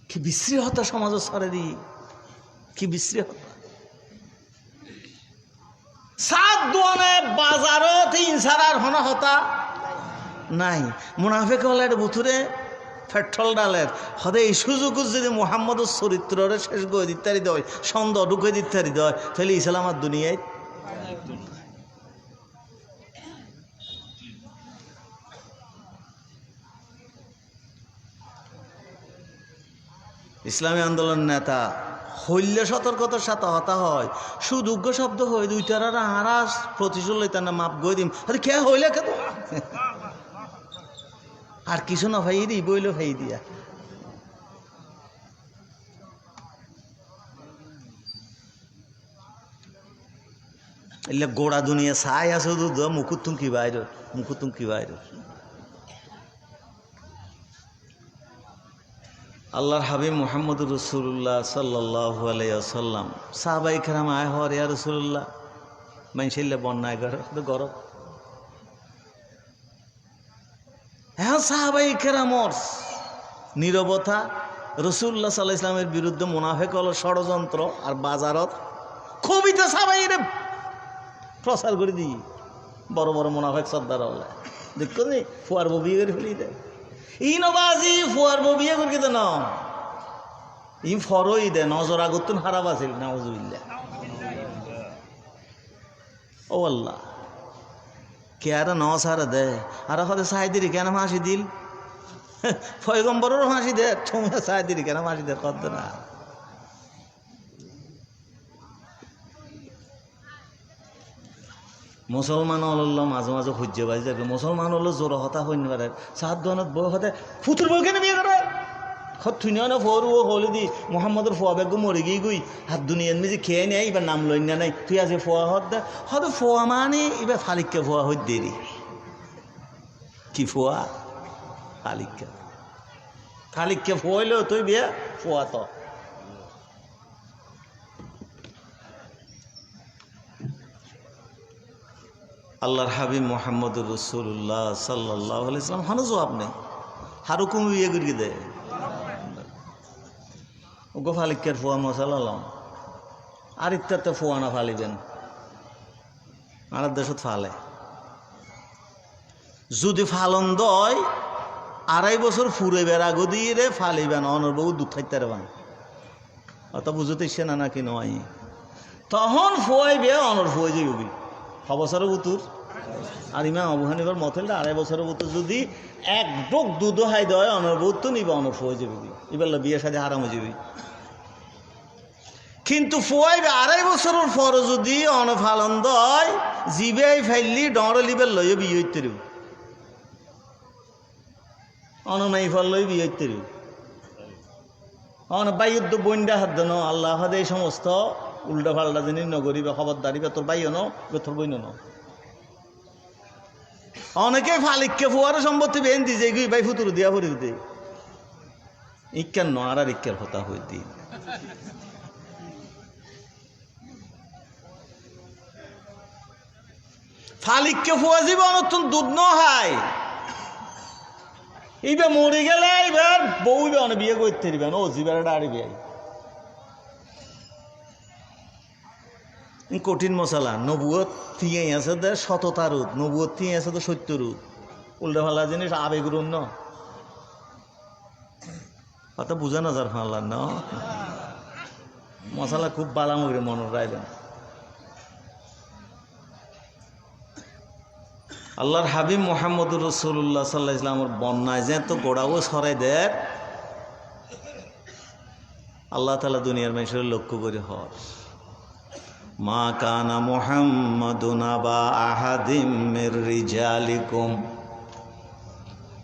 কি বিশ্রী হতা সমাজ সরে দি কি বিশ্রী হতা সাত দোয়ানে বাজারত ইনসারার হনা হতা নাই মুনাফিক হলের বুথুরে পেট্রোল ডালের হদে এই সুযোগ যদি মোহাম্মদের চরিত্রের শেষ গয়ে দিতে দেয় সন্দেহ ঢুকে দিতে দেয় তাহলে ইসলাম আর দুনিয়ায় ইসলামী আন্দোলন নেতা হইলে সতর্কতার সাথে হতা হয় সুযোগ্য শব্দ হয় দুইটার আরাস প্রতিশোধ লইতে না মাপ গই দিম কে হইলে কে আর কিছু না ভাই দি বইল ভাই দিয়া এলে গোড়া দুনিয়া ছাই আছে মুকুতুম কি বাইর আল্লাহর হাবিব মুহাম্মদুর রাসূলুল্লাহ সাল্লাল্লাহু আলাইহি ওয়াসাল্লাম সাহাবায়ে কেরাম আয় হর ইয়া রাসূলুল্লাহ মাইনশিল্লে বন্যায় গরম হ্যাঁ সাহাবায়ে কেরামর নীরবতা রাসূলুল্লাহ সাল্লাল্লাহু আলাইহি ওয়াসাল্লামের বিরুদ্ধে মুনাফিক হলো ষড়যন্ত্র আর বাজারত কবিতা সাহাবাইরে প্রচার করে দিই বড় বড় মুনাফিক সর্দার হলে দেখো নি ফুয়ার বিয়ে করে ফেলি দে ই নবাজি ফুয়ার বিয়ে করে দে না ই ফরই দে নজর আগতুন হারাব আছিল নাউজুবিল্লাহ ও আল্লাহ কে আর নসারা দে আর হতে সাইদিরি কেন ফাঁসি দিল পয়গম্বরেরও ফাঁসি দে তুমি সাইদিরি কেন ফাঁসি দে কত না মুসলমান হল মাঝে মাঝে সহ্য বাজি যাবে মুসলমান হলো জোর হতা হইনি পারে সাত দোকানত বই হতে ফুতুর বই কেন বিয়ে করে থুনিয়া না ফোর ও হলে দি মোহাম্মদের ফোয়া বেগ মরে গিয়ে গুই হাত দুনিয়ার মেঝে খেয়ে নেয় এবার নাম লই না নাই তুই আছে ফোয়া হত দে হয়তো ফোয়া মানে এবার ফালিককে ফোয়া হই দেরি কি ফোয়া ফালিককে ফোয়াইলেও তুই বিয়ে ফোয়া তো আল্লাহর হাবিব মুহাম্মদুর রাসূলুল্লাহ সাল্লাল্লাহু আলাইহি ওয়াসাল্লাম হানো জবাব নেই হারুকুম বিয়ে করিয়ে দে ওগো ফালিকের ফোয়া মশালাম আর ইত্যাতে ফোয়া না ফালিবেন আর দেশত ফালে যদি ফালন দয় 2.5 বছর ফুরে বেড়া গদিয়ে রে ফালিবেন অনর্বউ দুধ খাইতে পারবেন অত বুঝতে ইচ্ছে না নাকি নয় তখন ফোয়াই বে অনর ফোয়াই যাবি 6 বছরের উত্তর আর ইমাম আবু হানিফার মতেলটা 2.5 বছরের উত্তর যদি এক ডোক দুধ হাই দেয় অনর্বউ তো নিবে অনর ফোয়াই যাবি এবার বিয়ের সাথে হারাম হয়ে যাবি কিন্তু ফোয়াইবে 2.5 বছরের পর যদি অনফালন দয় জিবে ফাইলি ডর লিবে লইয়ে বিয়ে হইতে রব অননাই ফল লই বিয়ে হইতে রব বাইয়ুদ্ধ বন্যা হাত দেন আল্লাহ হাদে এই সমস্ত উল্টা ফাল্টা জিনিস নগরিবে খবরদারিবে তোর বাইও ন তোর বইন ন অনেকে ফালিককে ফোয়ারে সম্পত্তি বেন দি যে ভাই ফুতুর দিয়া ভরি দে ইক্কার ন আর ইক্কার হতা হই দি ফালিককে ফুয়া জীবন দুধ নহায় এইবার মরে গেলে এইবার বউ বিয়ে করতে দিবেন ও জীবের ডাড়ি বিয়ে কঠিন মশলা নবুয়ত থিয়ে আছে দে 100টা রূপ নবুয়ত থিয়ে আছে তো 70 রূপ উল্টা ফাল্লা জিনিস আবেগুর ন কথা বুঝা না যার ফাল্লা ন মশলা খুব বালা মরে মনে রাখবেন আল্লাহর হাবিব মুহাম্মদুর রাসূলুল্লাহ সাল্লাল্লাহু আলাইহি ওয়াসাল্লামের বন্যায় যে তো গোড়াও সরাই দেয় আল্লাহ তাআলা দুনিয়ার মানুষের লক্ষ্য করে হর মা কানা মুহাম্মাদুন আবা আহাদিম মির রিজালিকুম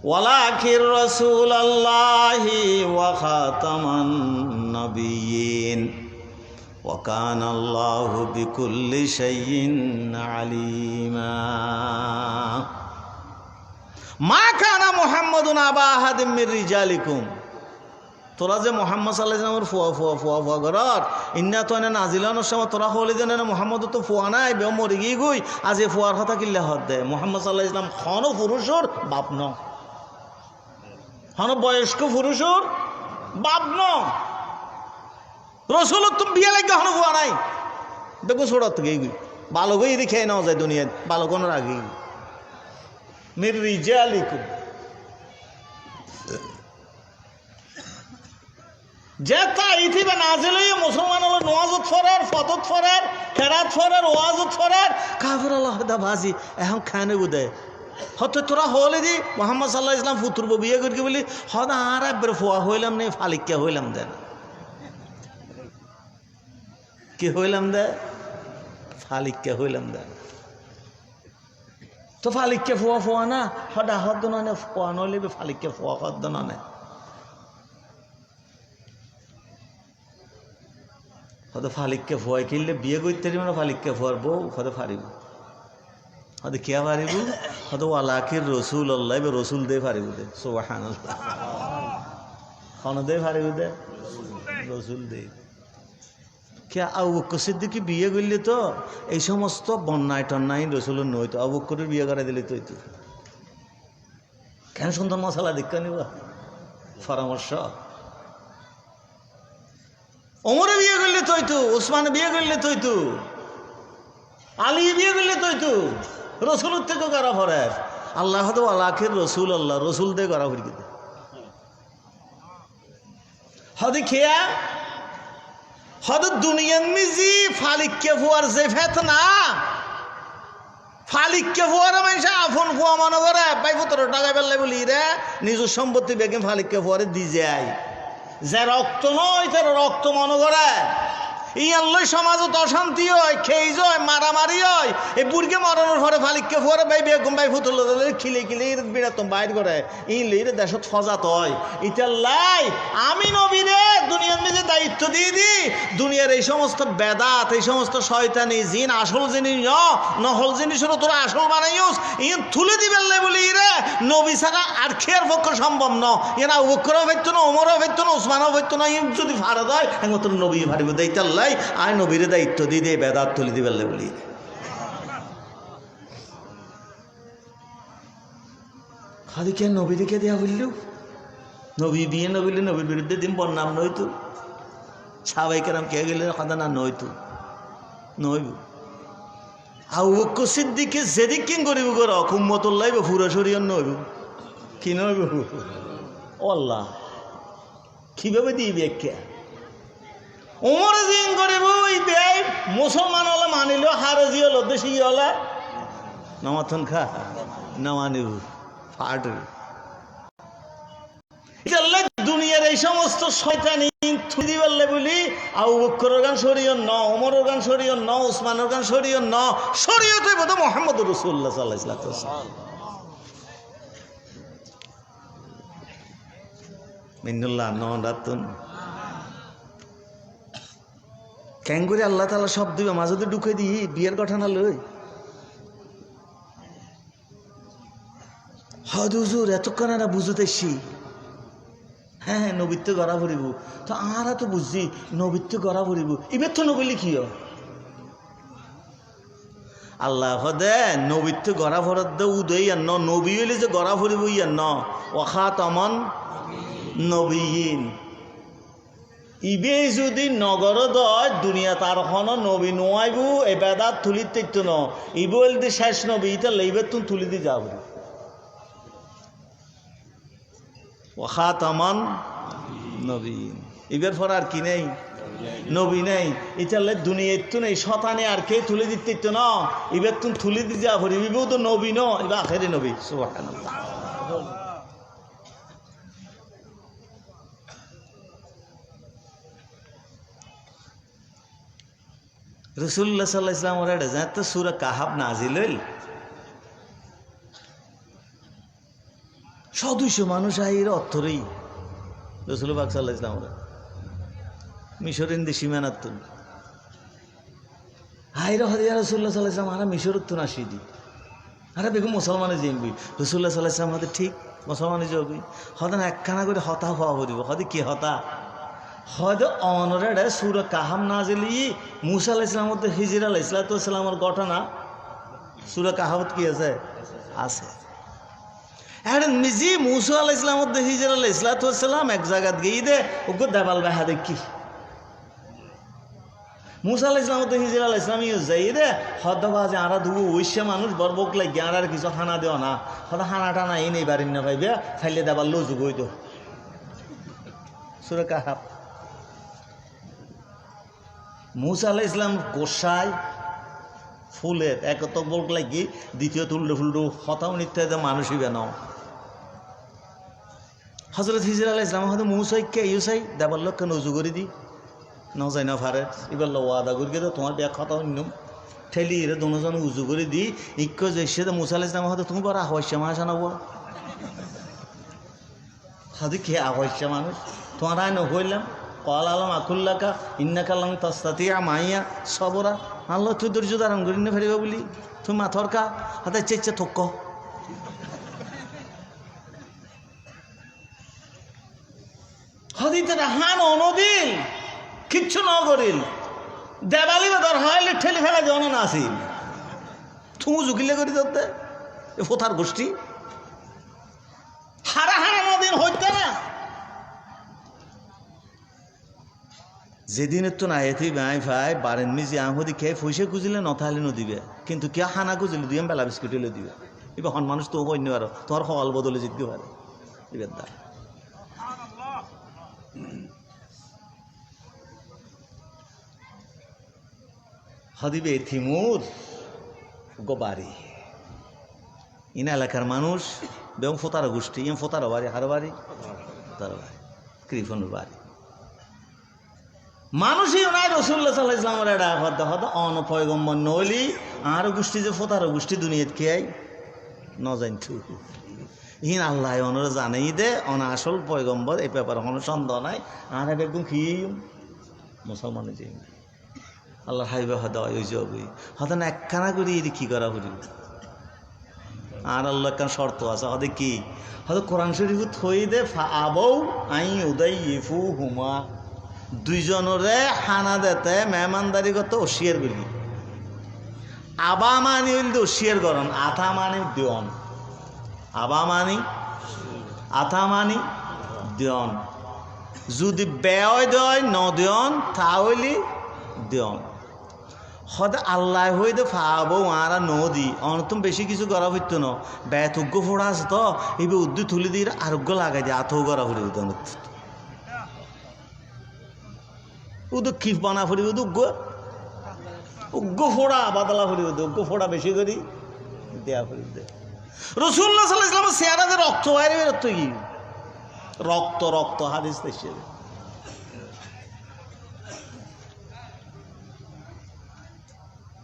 ওয়ালাকির রাসূলুল্লাহি ওয়া খাতামান নাবিয়্যিন ওয়া কানা আল্লাহু বিকুল্লি শাইইন আলিমা মা কানা মুহাম্মাদুন আবা আহাদিম মির রিজালিকুম তোরা যে মোহাম্মদ সাল্লাল্লাহু আলাইহি ওয়াসাল্লামের ফুয়া ঘরত ইন্না তো এনে নাজিলানোর সময় তোরা হলি যে না মোহাম্মদ তো ফুয়া নাই বে মরি গিয়ে গই আজ এ ফুয়ার কথা কিল্লা হদ দে মোহাম্মদ সাল্লাল্লাহু আলাইহি ওয়াসাল্লাম খন পুরুষর বাপ ন খন বয়স্ক পুরুষর বাপ ন রসুল তুমি বিয়ে লাগে হন ফুয়া নাই দেখো ছোড়ত গিয়ে গই ভালো গই এদিকে খেয়ে নেওয়া যায় দুনিয়ায় ভালো কোনো রাগি মির রিজালিকুম যে তা ইথিবে নাজিল হইয়া মুসলমান হলো নওয়াজত ফরার ফতত ফরার খেরাত ফরার ওয়াজত ফরার কাফির আল্লাহ দা বাজি এখন খানে বুদে হতে তোরা হলে দি মোহাম্মদ সাল্লাল্লাহু আলাইহি ওয়াসাল্লাম ফুতুর বিয়ে করি বলি হদা আর একবার ফোয়া হইলাম নে ফালিকা হইলাম দেন কি হইলাম দে ফালিকা হইলাম দেন তো ফালিকা ফোয়া না হদা হদ না ফোয়া নইলে ফালিকা ফোয়া হদ না হয়তো ফালিককে ভয় কিনলে বিয়ে করতে পারি না ফালিককে ভর বউ হয়তো ফারিব হয়তো কে পারিব হয়তো ওয়ালাকির রসুল আল্লাহ রসুল দে পারিব দে সুবহানাল্লাহ খন দে পারিব দে রসুল দে কে আবু বকর সিদ্দিক বিয়ে করলে তো এই সমস্ত বন্যায় টন্যায় রসুলের নইতো আবু বকরের বিয়ে করে দিলে তো কেন সুন্দর মশলা দীক্ষা নিব পরামর্শ ওমরে বিয়ে করলে তৈতু ওসমান বিয়ে করলে তৈতু আলী বিয়ে করলে তৈতু রসুলের থেকে করা ফরের আল্লাহ তো আলাখের রসুল আল্লাহ রসুল দিয়ে করা ফিরি হদি খেয়া হদ দুনিয়ান মিজি ফালিককে ফুয়ার যে ফেত না ফালিককে ফুয়ার মানুষ আফন ফুয়া মনে করে 15 টাকা বেললে বলি রে নিজের সম্পত্তি বেগে ফালিককে ফুয়ারে দি যায় যে রক্ত নয় তার রক্ত মনে করে ইয়াল্লই সমাজত অশান্তি হয় খেয়ে যায় মারামারি হয় এই বুড়কে মরানোর পরে ফালিককে পরে ভাই বেগম ভাই ফুতুল খিলে খিলে বিরাতম বাইর করে ইলে দেশত ফজাত হয় ইটার লাই আমি নবীরে দুনিয়ার নিজে দায়িত্ব দিয়ে দি দুনিয়ার এই সমস্ত বেদাত এই সমস্ত শয়তানি জিন আসল জিনিস নহল জিনিসেরও তোরা আসল বানাইস ইন তুলে দিবেন লাই বলি রে নবী ছাড়া আর খেয়ার পক্ষে সম্ভব ন এরা উবকরও ফেরত না ওমরও ফেরত না ওসমানও ফেরত না ইন যদি ফারা দেয় একমাত্র নবী ফারিব দায়িত্ব আয় নবীরে দায়িত্ব দিয়ে দিয়ে বেদাত তুলে দিবে বলি খালি কে নবীকে দেয়া বলল নবী বিয়ে নবীলে নবীর বিরুদ্ধে দিন বন্যাম নইতো সাহাবায়ে কেরাম কে গেলে কথা না নইতো নইব আবু বকর সিদ্দিকে যেদিক কিং করিব গর উম্মতুল্লাহ পুরো শরীয়ত নইব কি নইব আল্লাহ কিভাবে দিবে কে ওমরে জিন করিব এই মুসলমান হলে মানিল হারেজি হলো দেশি হলে নমাথন খা নমানিব ফাট দুনিয়ার এই সমস্ত শয়তানি থুদি বললে বলি আবু বকরের গান শরীয়ত ন ওমরের গান শরীয়ত ন ওসমানের গান শরীয়ত ন শরীয়ত হইব মুহাম্মদুর রাসূলুল্লাহ সাল্লাল্লাহু আলাইহি ওয়াসাল্লাম মিন্নুল্লাহ নরাতুন কেন করে আল্লাহ তাআলা সব দিবে মাঝে ঢুকে দিই বিয়ের ঘটনা লই হদ হুজুর এতক্ষণ আর বুঝতেছি হ্যাঁ হ্যাঁ নবীত্ব গড়া ভরিব তো আমরা তো বুঝছি নবীত্ব গড়া ভরিব এবার তো নবী লিখিও আল্লাহ হদে নবীত্ব গড়া ভরত দে উদয় আর নবী হইলে যে গড়া ভরিব ইয়ার ন ওয়াখাতামান নবীন ইবে যদি নগর দয় দুনিয়া তার হন নবী নোয়াইব এ বেদাত তুলি তৈত ন ইবল দি শেষ নবী ইটা লইবে তুমি তুলি দি যাব ওয়াখাতামান নবীন ইবের পর আর কি নেই নবী নেই এটা দুনিয়া তো নেই শতানে আর কে তুলে দিতে তো না ইবের তুমি তুলি দি যাব ইবেও তো নবী ন ইবা আখেরি নবী সুবহানাল্লাহ রাসূলুল্লাহ সাল্লাল্লাহু আলাইহি ওয়াসাল্লাম ওরা জানেন তো সূরা কাহাব নাজিল হইল 100-200 মানুষ আইর অর্থরই রাসূল পাক সাল্লাল্লাহু আলাইহি ওয়াসাল্লাম মিশরিন দি সীমানাতুন আইর হরিয়া রাসূলুল্লাহ সাল্লাল্লাহু আলাইহি ওয়াসাল্লাম আরা মিশরতুন আসিদি আরে বেগম মুসলমানে জিমবি রাসূলুল্লাহ সাল্লাল্লাহু আলাইহি ওয়াসাল্লাম ঠিক মুসলমানে যাবি হদান একখানা করে হতা হওয়া হরিব হদি কি হতা হয়তো অনরেডে সূরা কাহাব নাজিলি মুসা আলাইহিস সালাম তো হিজর আলাইহিস সালামের ঘটনা সূরা কাহাবত কি আছে আছে আর নিজে মুসা আলাইহিস সালাম তো হিজর আলাইহিস সালাম এক জায়গা গিয়ে দে ওগো দেবাল বাহা দেখি মুসা আলাইহিস সালাম তো হিজর আলাইহিস সালাম ইউ যাই দে হদবাজে আরা দুগু ওইসা মানুষ বরবক লাগি আর কিছু খানা দেও না হদা খানা টানা এই নেই বাড়ি না পাইবে ফাইলে দেবাল লজু গইতো সূরা কাহাব মুসা আলাইহিস সালাম গোসায় ফুলের এক তো বলক লাগি দ্বিতীয় তুললে ফুলডু হতাও নিতে মানুষই বেনাও হযরত হিজর আলাইহিস সালাম হয়তো মুসাইকে ইউসাই দেবাল লোক কেন উজু করে দি ন যাই না ফারে এবার ওয়াদা করি তো তোমার ব্যাগ হতাও নিম ঠেলি এর দুজন উজু করে দি ইক্য যে মুসা আলাইহিস সালাম হয়তো তুমি বড় আহ্বাসা মানুষ আনাবো হাদি কে আহ্বাসা মানুষ তোমার আয় না হইলাম কল আলম আকুল্লাকা ইন্নাকাল্লাম তাস্তাতিয়া মাইয়া সবরা আল্লাহ তুই ধৈর্য ধারণ করি না ফেরিবা বলি তুমি মাথরকা হাতে চেচ্ছে থক্ক হদিতে হান অনদিল কিচ্ছু ন করিল দেবালি বা ধর হাইলে ঠেলে ফেলা জন না আসিল তুমি জুকিলে করি ধরতে এ ফোথার গোষ্ঠী হারা হারা নদিন হইতে না যেদিনের তো নাই এতেই বাই ভাই বারেন মিজি আহদি খেয়ে পয়সা খুঁজিলে নথালে নদিবে কিন্তু কে হানা খুঁজিলে দিয়ে বেলা বিস্কুট হলে দিবে এবার হন মানুষ তো অন্য পারো তোমার হল বদলে জিততে পারে এবার দা হদিবে থিমুর গোবারি ইনা এলাকার মানুষ বেগম ফোতারা গোষ্ঠী ইম ফোতারা বাড়ি হার বাড়ি ফোতারা বাড়ি কৃপনুর বাড়ি মানুষই নাই রাসূলুল্লাহ সাল্লাল্লাহু আলাইহি ওয়াসাল্লামের এটা হদ হদ অন পয়গম্বর নলি আর গোষ্ঠী যে ফোতারা গোষ্ঠী দুনিয়াত কি আই ন জানছু ইন আল্লাহ অনরা জানাই দে অন আসল পয়গম্বর এই ব্যাপারে কোনো সন্দেহ নাই আর একদম কি মুসলমানের যে আল্লাহ হাইবে হদ ওই যাবই হদ না একখানা করি এর কি করা করি আর আল্লাহ কান শর্ত আছে হদে কি হদ কোরআন শরীফ থই দে ফা আবৌ আই উদাইফু হুমা দুইজনরে হানা দেতে মেহমানদারি করতে ওশিয়ার করি আবা মানি হইল ওশিয়ার করন আথা মানি দিয়ন আবা মানি আথা মানি দিয়ন যদি বেয় দেয় ন দিয়ন তাহলে দিয়ন হদ আল্লাহ হই দে ফাবো আরা নদী অনতুম বেশি কিছু করা হইতো না ব্যতজ্ঞ ফোড়া আছে তো এইবার উদ্দু তুলে দিয়ে আরোগ্য লাগাই দিয়ে আথও করা ফুরি উদু খিফ বানা ফুরি উগ্গ ফোড়া বাদলা ফুরি উগ্গ ফোড়া বেশি করি দেয়া ফুরি দে রাসূলুল্লাহ সাল্লাল্লাহু আলাইহি ওয়াসাল্লাম চেহারাতে রক্ত বাইরে বেরোতো কি রক্ত রক্ত হাদিস দেশে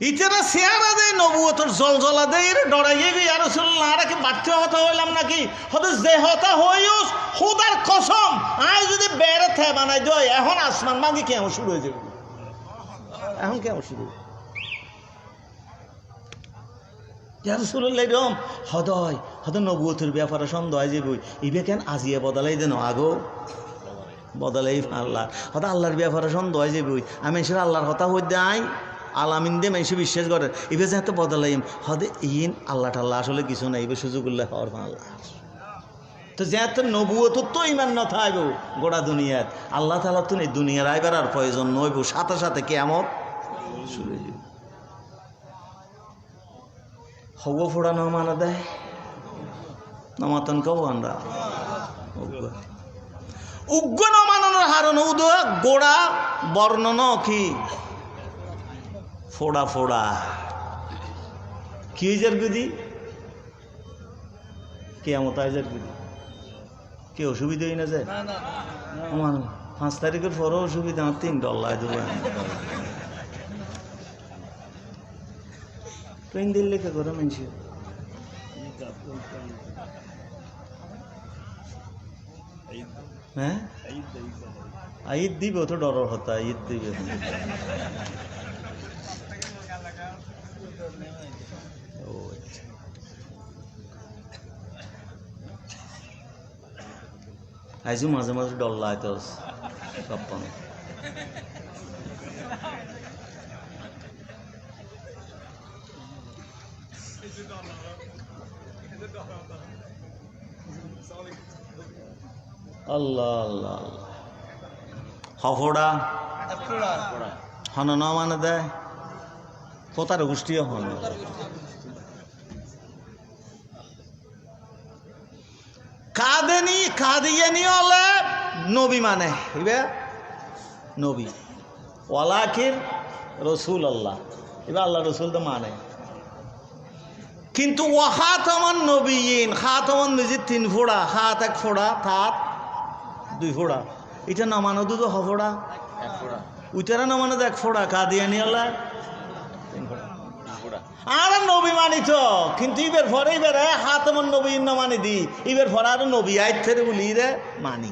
ইতারা চেহারা দেয় নবুয়তের জলজলা দেয় ডরাইয়ে গিয়ে আর রাসূলুল্লাহ আর কি বাড়তে হতা হইলাম নাকি হয়তো যে হতা হইস খুদার কসম আয় যদি বেড়ে থে বানাই দেয় এখন আসমান ভাঙি কেমন শুরু হয়ে যাবে এখন কেমন শুরু রাসূলুল্লাহ এরকম হদয় হয়তো নবুয়তের ব্যাপারে সন্দেহ হয় যে বই ইবে কেন আজিয়ে বদলাই দেন আগো বদলাই আল্লাহ হয়তো আল্লাহর ব্যাপারে সন্দেহ হয় যে বই আমি এসে আল্লাহর কথা হই দেয় আলামিন দে মেসে বিশ্বাস করে এবার যেহেতু বদলাইম হদে ইন আল্লাহ টাল্লাহ আসলে কিছু নাই এবার সুযোগুল্লাহ হওয়ার আল্লাহ তো যেহেতু নবুয়ত তো ইমান ন থাকবো গোটা দুনিয়ার আল্লাহ তাআলা তো এই দুনিয়ার আইবার আর প্রয়োজন নইব সাথে সাথে কিয়ামত শুরু হয়ে যাবে হব ফোড়া না মানা দেয় নমাতন কব আমরা উগ্র ন মানানোর হারণ উদ গোড়া বর্ণন কি ফোড়া ফোড়া কি যার গুদি কেয়ামত আইজার গুদি কি অসুবিধা হই না যায় আমার 5 তারিখের পরও অসুবিধা $3 দেবো ট্রেন দিল্লি কে করে মানছি হ্যাঁ ঈদ দিবে তো ডর হতা ঈদ দিবে আইসু মাঝে মাঝে ডর লাইতো সপ্তাহ আল্লাহ আল্লাহ হফড়া হন ন মানে দেয় কোথার গোষ্ঠীও হন কাদিয়ানি হলে নবী মানে নবী ওয়ালাকির রসুল আল্লাহ এবার আল্লাহ রসুল তো মানে কিন্তু ও খাতামান নবীন খাতামান নবীর 3 ফোড়া হাত 1 ফোড়া থাত 2 ফোড়া এটা না মানো দুটো হফোড়া 1 ফোড়া ওইটারা না মানো 1 ফোড়া কাদিয়ানি আল্লাহ 3 ফোড়া আর নবী মানিত কিন্তু এবার পরে এবার খাতামান নবীন না মানি দি এবার পরে আর নবী আইতে বলি রে মানি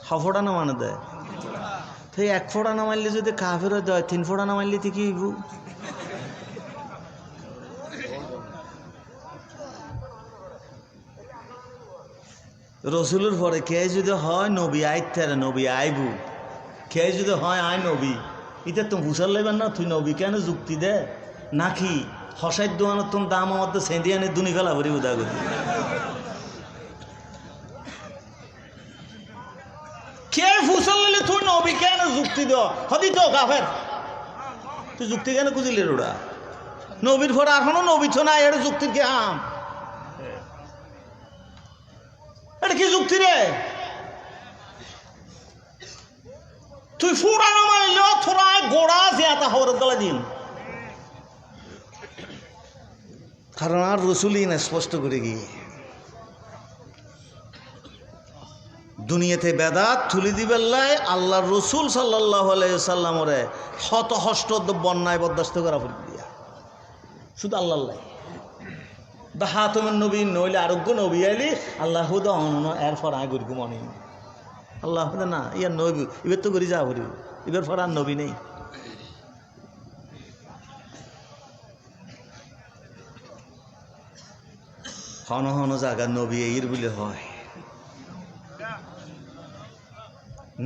হফোড়া না মানে দেয় তো 1 ফোড়া না মানলে যদি কাফের হয় 3 ফোড়া না মানলে তো কি হইব রসুলের পরে কে যদি হয় নবী আইতে নবী আইবু কে যদি হয় আয় নবী এটা তুমি হুসার লেবেন না তুই নবী কেন যুক্তি দে নাকি হসাই দোয়ানোর তুমি দাম আমার তো সেঁদি আনে দুনি ফেলা ভরি উদা করি কে ফুসল নিলে তুই নবী কেন যুক্তি দ হদি তো কাফের তুই যুক্তি কেন খুঁজিলি ওরা নবীর পরে এখনো নবী তো না এটা যুক্তির কে আম এটা কি যুক্তি রে তুই ফুরানো মানলে থোড়া গোড়া জিয়াতা হওয়ার গলা দিন কারণ আর রসুলই না স্পষ্ট করে গিয়ে দুনিয়াতে বেদাত তুলি দিবেল্লাই আল্লাহ রসুল সাল্লাল্লাহু আলাইহি সাল্লামরে শত হষ্ট বন্যায় বরদাস্ত করা দিয়া শুধু আল্লাহ হাতমের নবী নইলে আরোগ্য নবী আইলি আল্লাহ অন্য এর ফর আয় করি মনে আল্লাহ না ইয়ার নবী এবার তো করি যা করি এবার ফর আর নবী নেই হন হন জায়গা নবী এর বলে হয়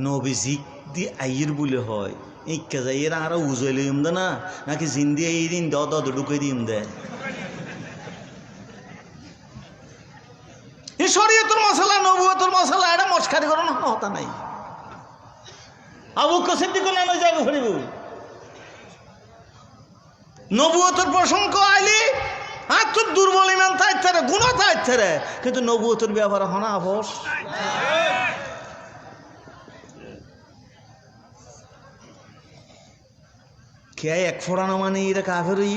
নবী জিক দি আইর বলে হয় এই কাজে এরা আরো উজলে দে না নাকি জিন্দি এই দিন দ ঢুকে দিম দেয় শরীয়তের মশলা নবুয়তের মশলা এটা মস্কারি করানো হতা নাই আবু বকর সিদ্দিক নামে যাবে ফরিব নবুয়তের প্রসঙ্গ আইলি আর তোর দুর্বল ইমান থাকতে রে গুণ থাকতে রে কিন্তু নবুয়তের ব্যাপার হনা আবস কে 1 ফোড়ানো মানে এরা কাফেরই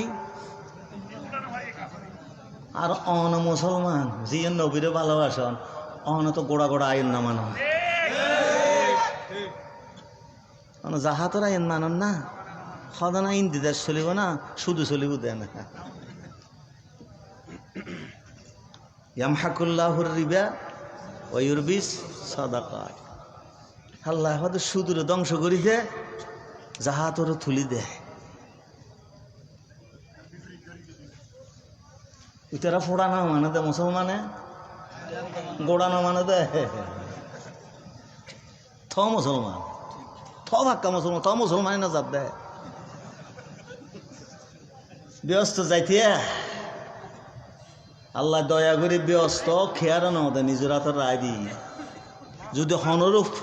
আর অন মুসলমান জিয়ান নবীরে ভালোবাসন অন তো গোড়া গোড়া আইন না মানো জাহাতর আইন মানন না সদানা ইন্দি দেশ চলিব না শুধু চলিব দে না ইয়ামহাকুল্লাহুর রিবা ওয়া ইউরবিস সাদাকাত আল্লাহ হয়তো সুদূরে ধ্বংস করি দে জাহাতর তুলি দে ইতারা ফোড়া না মানে দে মুসলমানে গোড়া না মানে দে থ মুসলমান থ ভাক্কা মুসলমান থ মুসলমান না যাত দে ব্যস্ত যাইতে আল্লাহ দয়া করে ব্যস্ত খেয়ার না দে নিজের হাতের রায় দি যদি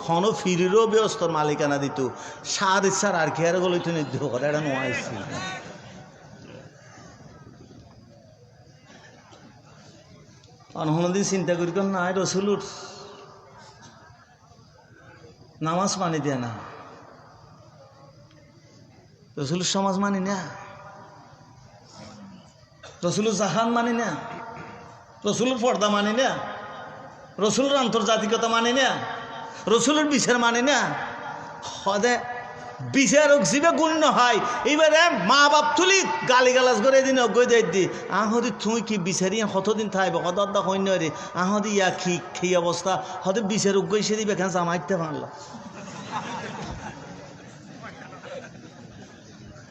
হন ফিরিরও ব্যস্তর মালিকানা দিত সার ইচ্ছার আর খেয়ার গলে তো নির্দেহ করে এটা নোয়াইছি অনহনদিন চিন্তা করি কেন নাই রসুলুর নামাজ মানি দেয় না রসুলের সমাজ মানি না রসুলের জাহান মানি না রসুলের পর্দা মানি না রসুলের আন্তর্জাতিকতা মানি না রসুলের বিচার মানি না হদে বিচারক জীবে গুণ্য হয়। এবারে মা বাপ তুলি গালি গালাজ করে দিন অজ্ঞই দেয় দি আহদি তুই কি বিচারি কতদিন থাকবে কত অর্ধা সৈন্য রে আহদি ইয়া কি সেই অবস্থা হয়তো বিচারক গই সে দিবে কেন জামাইতে পারলাম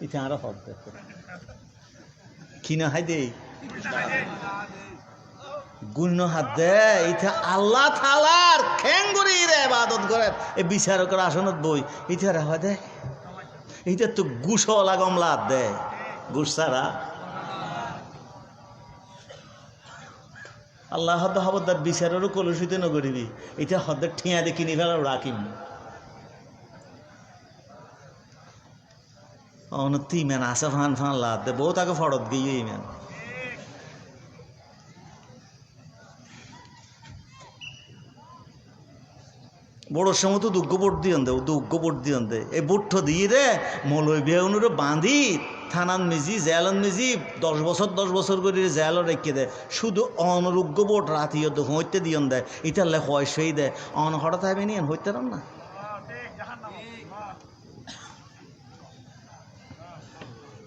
এটা আরো হব দেখো কি না হাই দেই গুণ্য হাত দে এটা আল্লাহ থালার খেঙ্গুরি রে ইবাদত করে এই বিচারকের আসনত বই এটা রাখা দে এইটা তো গুস লাগমলা হাত দে গুস ছাড়া আল্লাহ হদ হবদার বিচারেরও কলুষিত নগরিবি এটা হদের ঠিয়া দিয়ে কিনি ফেলা রাখিম অনতি ইমান আসা ফান ফান লাদ দে বহুত আগে ফরত গিয়ে ইমান বড় সময় তো দুগ্গ বোট দিয়ন দে দুগ্গ বোট দিয়ন দে এই বোট দিয়ে রে মলয় বেউনুরে বাঁধি থানান মিজি জেলন মিজি 10 বছর করে জেল রেখে দেয় শুধু অনরোগ্য বোট রাতিও হইতে দিয়ন দেয় ইটার হয়সই দেয় অন হঠাৎ হবে নি হইতে রান না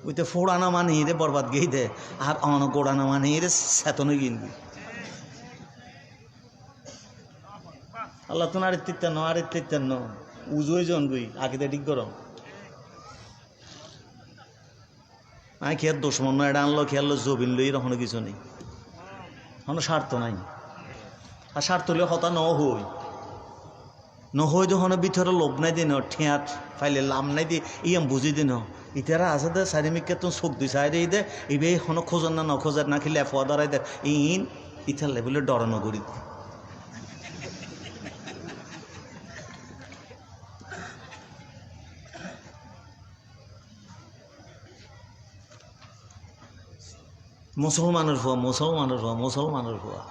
ওইতে ফোড়ানো মানে রে বরবাদ গেই দে আর অন গোড়ানো মানে রে সেতনে কিনবি আল্লাহ তো নারী তিত্তান্ন আরে তিত্তান্ন উজোই জনবই আগে ঠিক গরম আমি খেয়ার দুশ্মন এটা আনলো খেয়াল জবিন লই এরকম কিছু নেই কোনো স্বার্থ নাই আর স্বার্থ হলে হতা নহই যখন ভিতরে লোভ নাই দিন ঠেঁয়াত ফাইলে লাম নাই দি ইয়াম বুঝি দিন ইতারা আছে দে চারিমিকে তো চোখ দুই চাই দে ইবে এখনো খোঁজার না নখোঁজার না খেলে এফোয়া দাঁড়াই দে ইন ইথার লেভেলে ডরানো করি মুসলমানের ভুয়া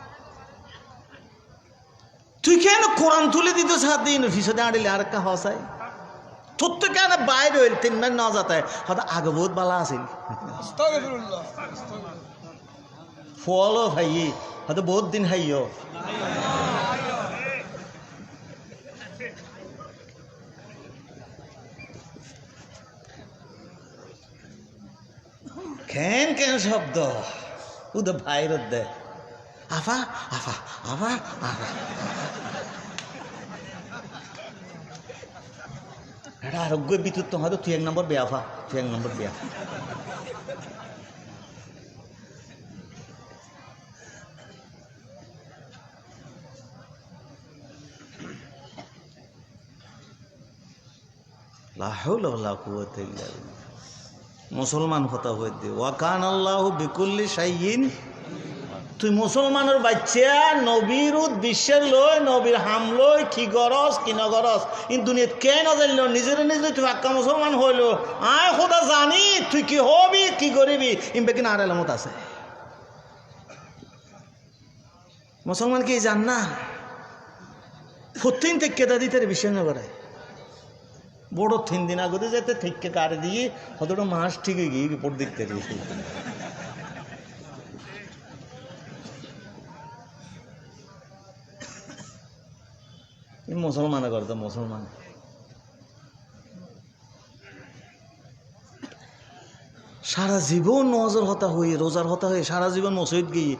তুই কেন কোরআন তুলে দিতে সাত দিন ফিসে দাঁড়িলে আর একটা হসাই তোর তো কেন বাইরে হইল 3 মাস না যাতে হয়তো আগে বহুত বালা আছিল ফলো ভাই হয়তো বহুত দিন হাইও কেন শব্দ উদে ভাইরত দে আফা আফা আফা আফা এটা আরোগ্য বিদ্যুৎ তো হয়তো তুই 1 নম্বর বেয়াফা তুই 1 নম্বর বেয়া লা হাওলা ওয়ালা কুওয়াতা ইল্লা বিল্লাহ মুসলমান হতা হয়ে দে ওয়াকান আল্লাহ বিকুল্লি শাইইন তুই মুসলমানের বাচ্চা নবীর বিশ্বের লই নবীর হামলই কি গরস কি নগরস ইন দুনিয়াত কে না জানল নিজের নিজে তুই পাক্কা মুসলমান হইল আয় খোদা জানি তুই কি হবি কি করিবি ইমবে কিনা আর আলামত আছে মুসলমান কি জান না ফুতিন থেকে কেদা দিতে বিষয় না করে বড় 3 দিন আগে যেতে থেকে কাটে দিয়ে হয়তো মাস ঠিক হয়ে গিয়ে রিপোর্ট দেখতে দিয়েছি মুসলমানে করতো মুসলমান সারা জীবন নজর হতা হয়ে রোজার হতা হয়ে সারা জীবন মসজিদ গিয়ে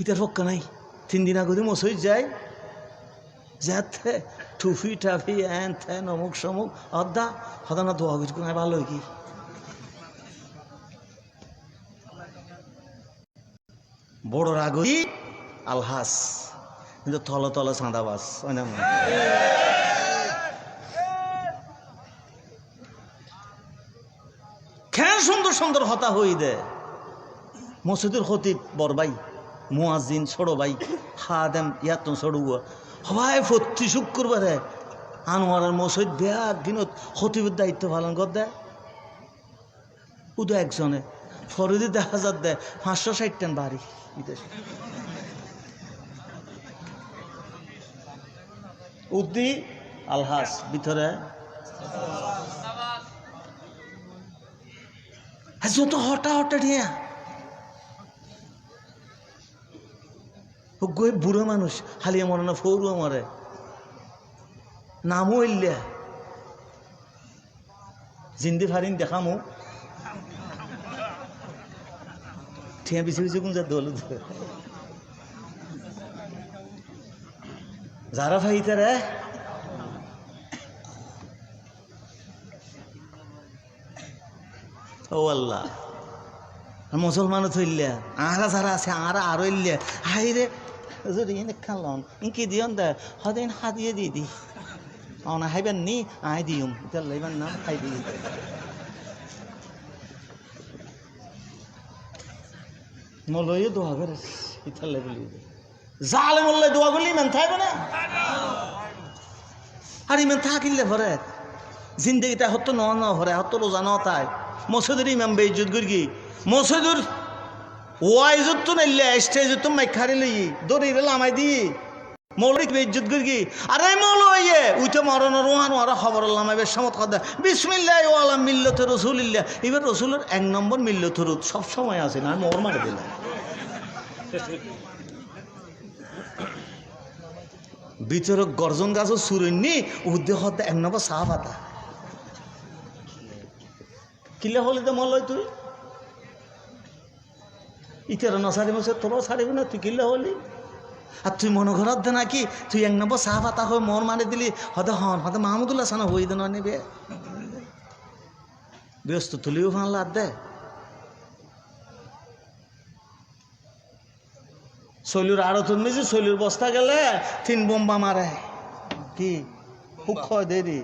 ইতার পক্কা নাই 3 দিন আগে মসজিদ যায় যাতে টুফি টাফি এন থ্যান অমুক সমুক অদ্দা হতা না দোয়া কিছু না ভালো কি বড় রাগি আলহাস কিন্তু তলে তলে চাঁদাবাস খেন সুন্দর সুন্দর হতা হই দে মসজিদের খতিব বড় ভাই মুয়াজ্জিন ছোট ভাই খাদেম ইয়াত ছোট সবাই প্রতি শুক্রবারে আনোয়ারের মসজিদ ব্যাগ দিনত খতিবের দায়িত্ব পালন কর দেয় উদয় একজনে ফরিদি দেখা যাত দেয় 560 বাড়ি বিদেশে উদ্দি আলহাস ভিতরে যত হটা হটা ঠিয়া গই বুড়ো মানুষ হালিয়া মরে না ফৌরুয়া মরে নামও ইল্লা জিন্দি ফারিন দেখামো ঠিয়া বিছে বিছে কোন যা দল যারা ফাইতে রে ও আল্লাহ মুসলমান থইলে আরা যারা আছে আরা আরো ইল্লে হাই রে যদি খালন ইনকি দিয়ন দে হদিন হাদিয়ে দি দি অনা হাইবেন নি আই দিউম এটা লইবেন না খাই দি মলয়ে দোয়া করে ইতা লেবলি জালে মল্লে দোয়া করলি মান থাকবে না আর ইমান থাকিলে ভরে জিন্দগিটা হতো ন ভরে হতো রোজা ন তাই মসজিদের ইমাম বেইজ্জত করি মসজিদের ওয়াইজত তো নাইলে স্টেজত তো মাইখারি লই দড়ি লামাই দি মৌলিক বেইজ্জত করি আরে মৌলয়ে উইতে মরণ রোহান ওরা খবর লামাইবে সমত কথা বিসমিল্লাহ ওয়ালা মিল্লাত রাসূলিল্লাহ এবার রাসূলের এক নম্বর মিল্লাত রুত সব সময় আছে না মোর মারে দিলাম ভিতরে গর্জন গাছ সুরনি উদ্দেহ এক নম্বর সাহাবাতা কিলে হলে তো মলয় তুই ইতার নসারি মশে তোরও ছাড়িব না তুই কিলে হলি আর তুই মনে ঘরত দে নাকি তুই এক নম্বর সাহাবাতা হয়ে মর মারি দিলি হয়তো হন হয়তো মাহমুদুল্লাহ সানা হই দে নেবে ব্যস্ত তুলিও ভান লাদ দে শৈলুর আরো তুমি যে শৈলুর বস্তা গেলে 3 বোম্বা মারে কি খুব ক্ষয় দেরি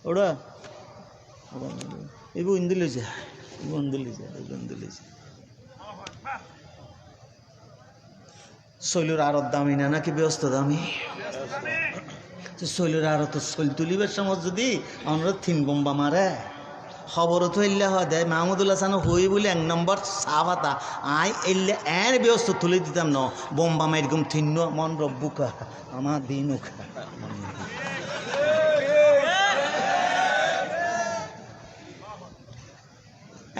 ওরা এগো ইন্দিলে যা শৈলুর আরো দামি না নাকি ব্যস্ত দামি শৈলুর আরো তো শৈল তুলিবার সময় যদি আমরা 3 বোম্বা মারে খবরও তো এল্লে হয় দেয় মাহমুদুল্লাহ সানো হই বলে 1 নম্বর সাহাবাতা আই এল্লে এর ব্যস্ত তুলে দিতাম ন বোম্বা মাইরকম 3 মন রব্বুকা আমার দিনুকা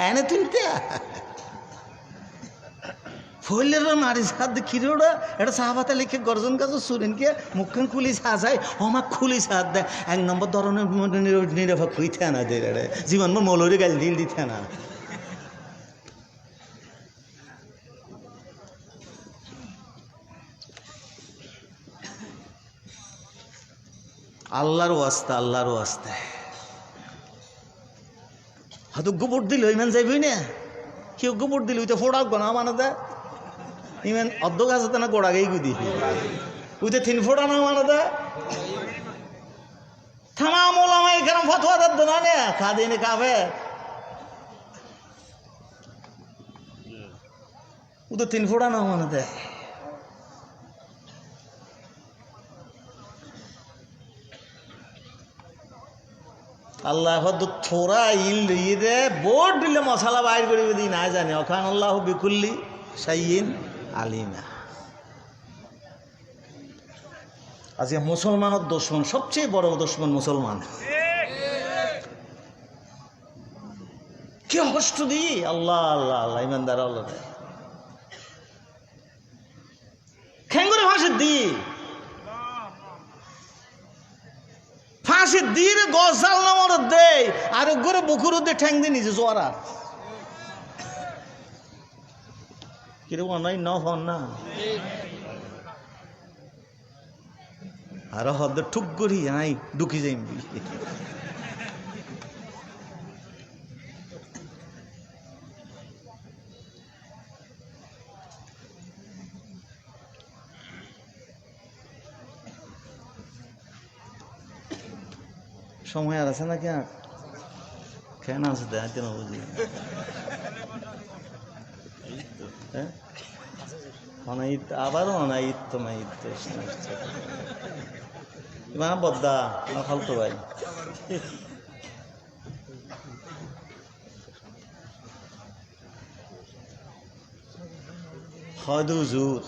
এনে তুলতে ফলের মারি সাদ খিরোড়া এটা সাহাবাতা লিখে গর্জন কাজ সুরেনকে মুখখান খুলি সাজায় আমার খুলি সাদ দেয় 1 নম্বর ধরনের নিরাপক হইতে না দে জীবন মোর মলরে গাল দিল দিতে না আল্লাহর ওয়াস্তে হয়তো গোবর দিল ইমান যাইবই না কেউ গোবর দিল ওইটা ফোড়াক না মানে দে ইমান অর্ধ গাছ হতে না গোড়াগেই গুদি ওইটা 3 ফোড়া না মানে দে থামা মোলামা এখানে ফতোয়া দে না নে খাদি নে খাবে ওটা 3 ফোড়া না মানে দে আল্লাহ থোড়া ইল রে বোর্ড দিলে মশলা বাইর করে দিই না জানে ওখান আল্লাহ বিকুল্লি শাইইন আলিমা আজকে মুসলমানের দুশমন সবচেয়ে বড় দুশমন মুসলমান কি কষ্ট দিই আল্লাহ আল্লাহ আল্লাহ ইমানদার আল্লাহ খেঙ্গুরে ভাষা দিই ফাঁসি দিয়ে গজাল নামর দেয় আর ঘরে বুকুর দিয়ে ঠ্যাং দিয়ে নিজে জোয়ারা কিরকম নাই না আর হদ ঠুক করি আই ঢুকি যাই সময় আর আছে না কেন আছে দেখতে না বুঝি হ্যাঁ অনাইত আবারও অনাইত তো মাইত মা বদ্দা না ফালতো ভাই হয়তো হুজুর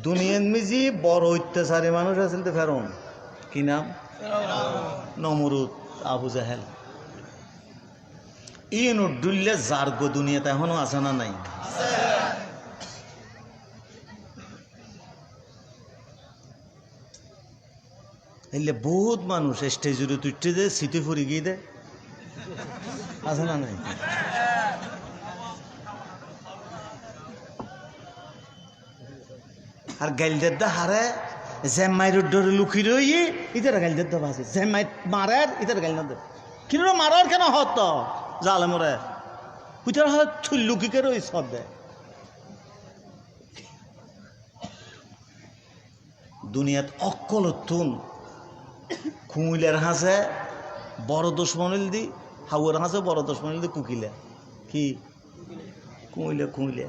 দুনিয়ার মিজি বড় অত্যাচারী মানুষ আছিল তো ফেরন কি নাম নমরুদ আবু জাহেল ইন উড্ডুল্লে জার্গ দুনিয়াতে এখনো আছে না নাই এলে বহুত মানুষ স্টেজে তুইটে দে সিটে ফুরি গিয়ে দে আছে না নাই আর গাইলদের দা হারে জ্যামাইর ডরে লুকি রইয়ে ইতারা গাইলদের দা বাজে জ্যামাই মারার ইতারা গাইল না দে কিনো মারার কেন হত জালে মরে ইতারা হয় লুকিকে রই সব দে দুনিয়াত অকল তুন কুমিলের হাসে বড় দুশ্মনিল দি হাউয়ের হাসে বড় দুশ্মনিল দি কুকিলে কি কুমিলে কুমিলে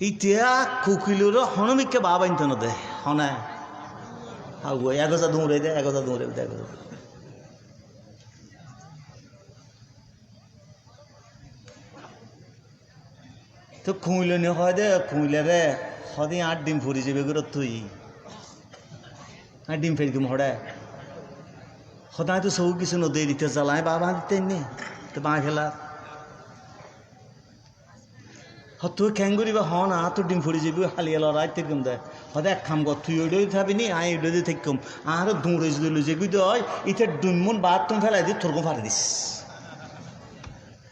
ইতিয়া কুকিলুর হনমিককে বাবা ইন্ত দে হনে হাউ এগোজা দৌড়ে দে এগোজা দৌড়ে দে এগোজা তো কুমিলে নিয়ে হয় দে কুমিলে রে সদিন 8 ডিম ফুরি যাবে গুলো তুই 8 ডিম ফেরি তুমি হড়ে সদায় তো সৌ কিছু নদী দিতে জ্বালায় বাবা দিতে নি তো বাঁ খেলা তুই খ্যাঙ্গুরি বা হ না তোর ডিম ফুরি যাবি হালিয়া লড়াই তেরকম দেয় হয়তো এক খাম কর তুই ওইটাই থাকবি নি আই ওইটা দিয়ে থাকম আর দৌড়ে যদি লুজে গুই হয় ইতে ডুমন বাদ তুমি ফেলাই দিয়ে তোরকম ফাড়ি দিস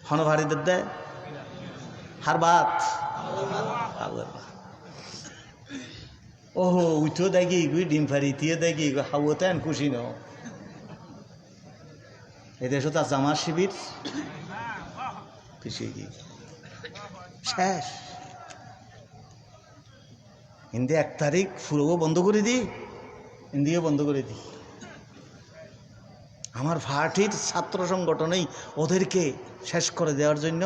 হন ফাড়ি দে হার বাত ওহো উঠো দেখি গুই ডিম ফাড়ি দিয়ে দেখি হাওয়াতে আন খুশি ন এদেশে তো আছে আমার শিবির পিছিয়ে গিয়ে শেষ হিন্দি 1 তারিখ ফুরবো বন্ধ করে দি হিন্দিও বন্ধ করে দি আমার পার্টির ছাত্র সংগঠনেই ওদেরকে শেষ করে দেওয়ার জন্য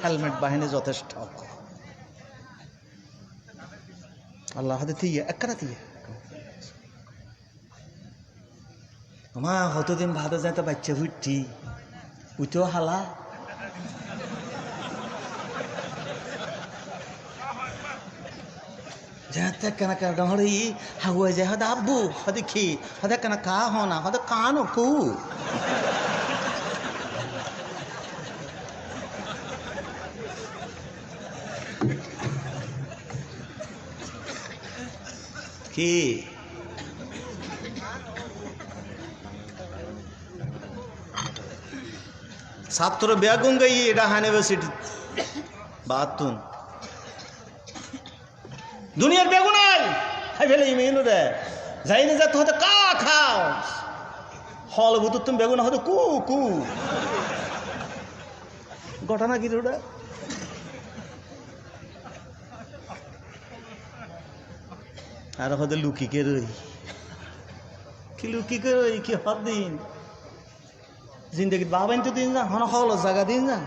হেলমেট বাহিনী যথেষ্ট আল্লাহ হাতে দিয়ে একটা দিয়ে আমার কতদিন ভাতে যাইতে বাচ্চা ফুটছি উঠেও হালা যাতে কেন কেন হরি হাগুয়ে যায় হদা আব্বু হদে খি হদে কেন কা হনা হদে কানো কু কি ছাত্র বেগুন গাই এটা ইউনিভার্সিটি বাতুন দুনিয়ার বেগুন আই হাই ফেলে ইমেইল রে যাই না যেতে হতে কা খাও হল ভূত তুমি বেগুন হতে কু কু ঘটনা কি ওটা আর হতে লুকিকে রই কি লুকিকে রই কি হর দিন জিন্দগি বাবাইন তো দিন যা হন হল জায়গা দিন যা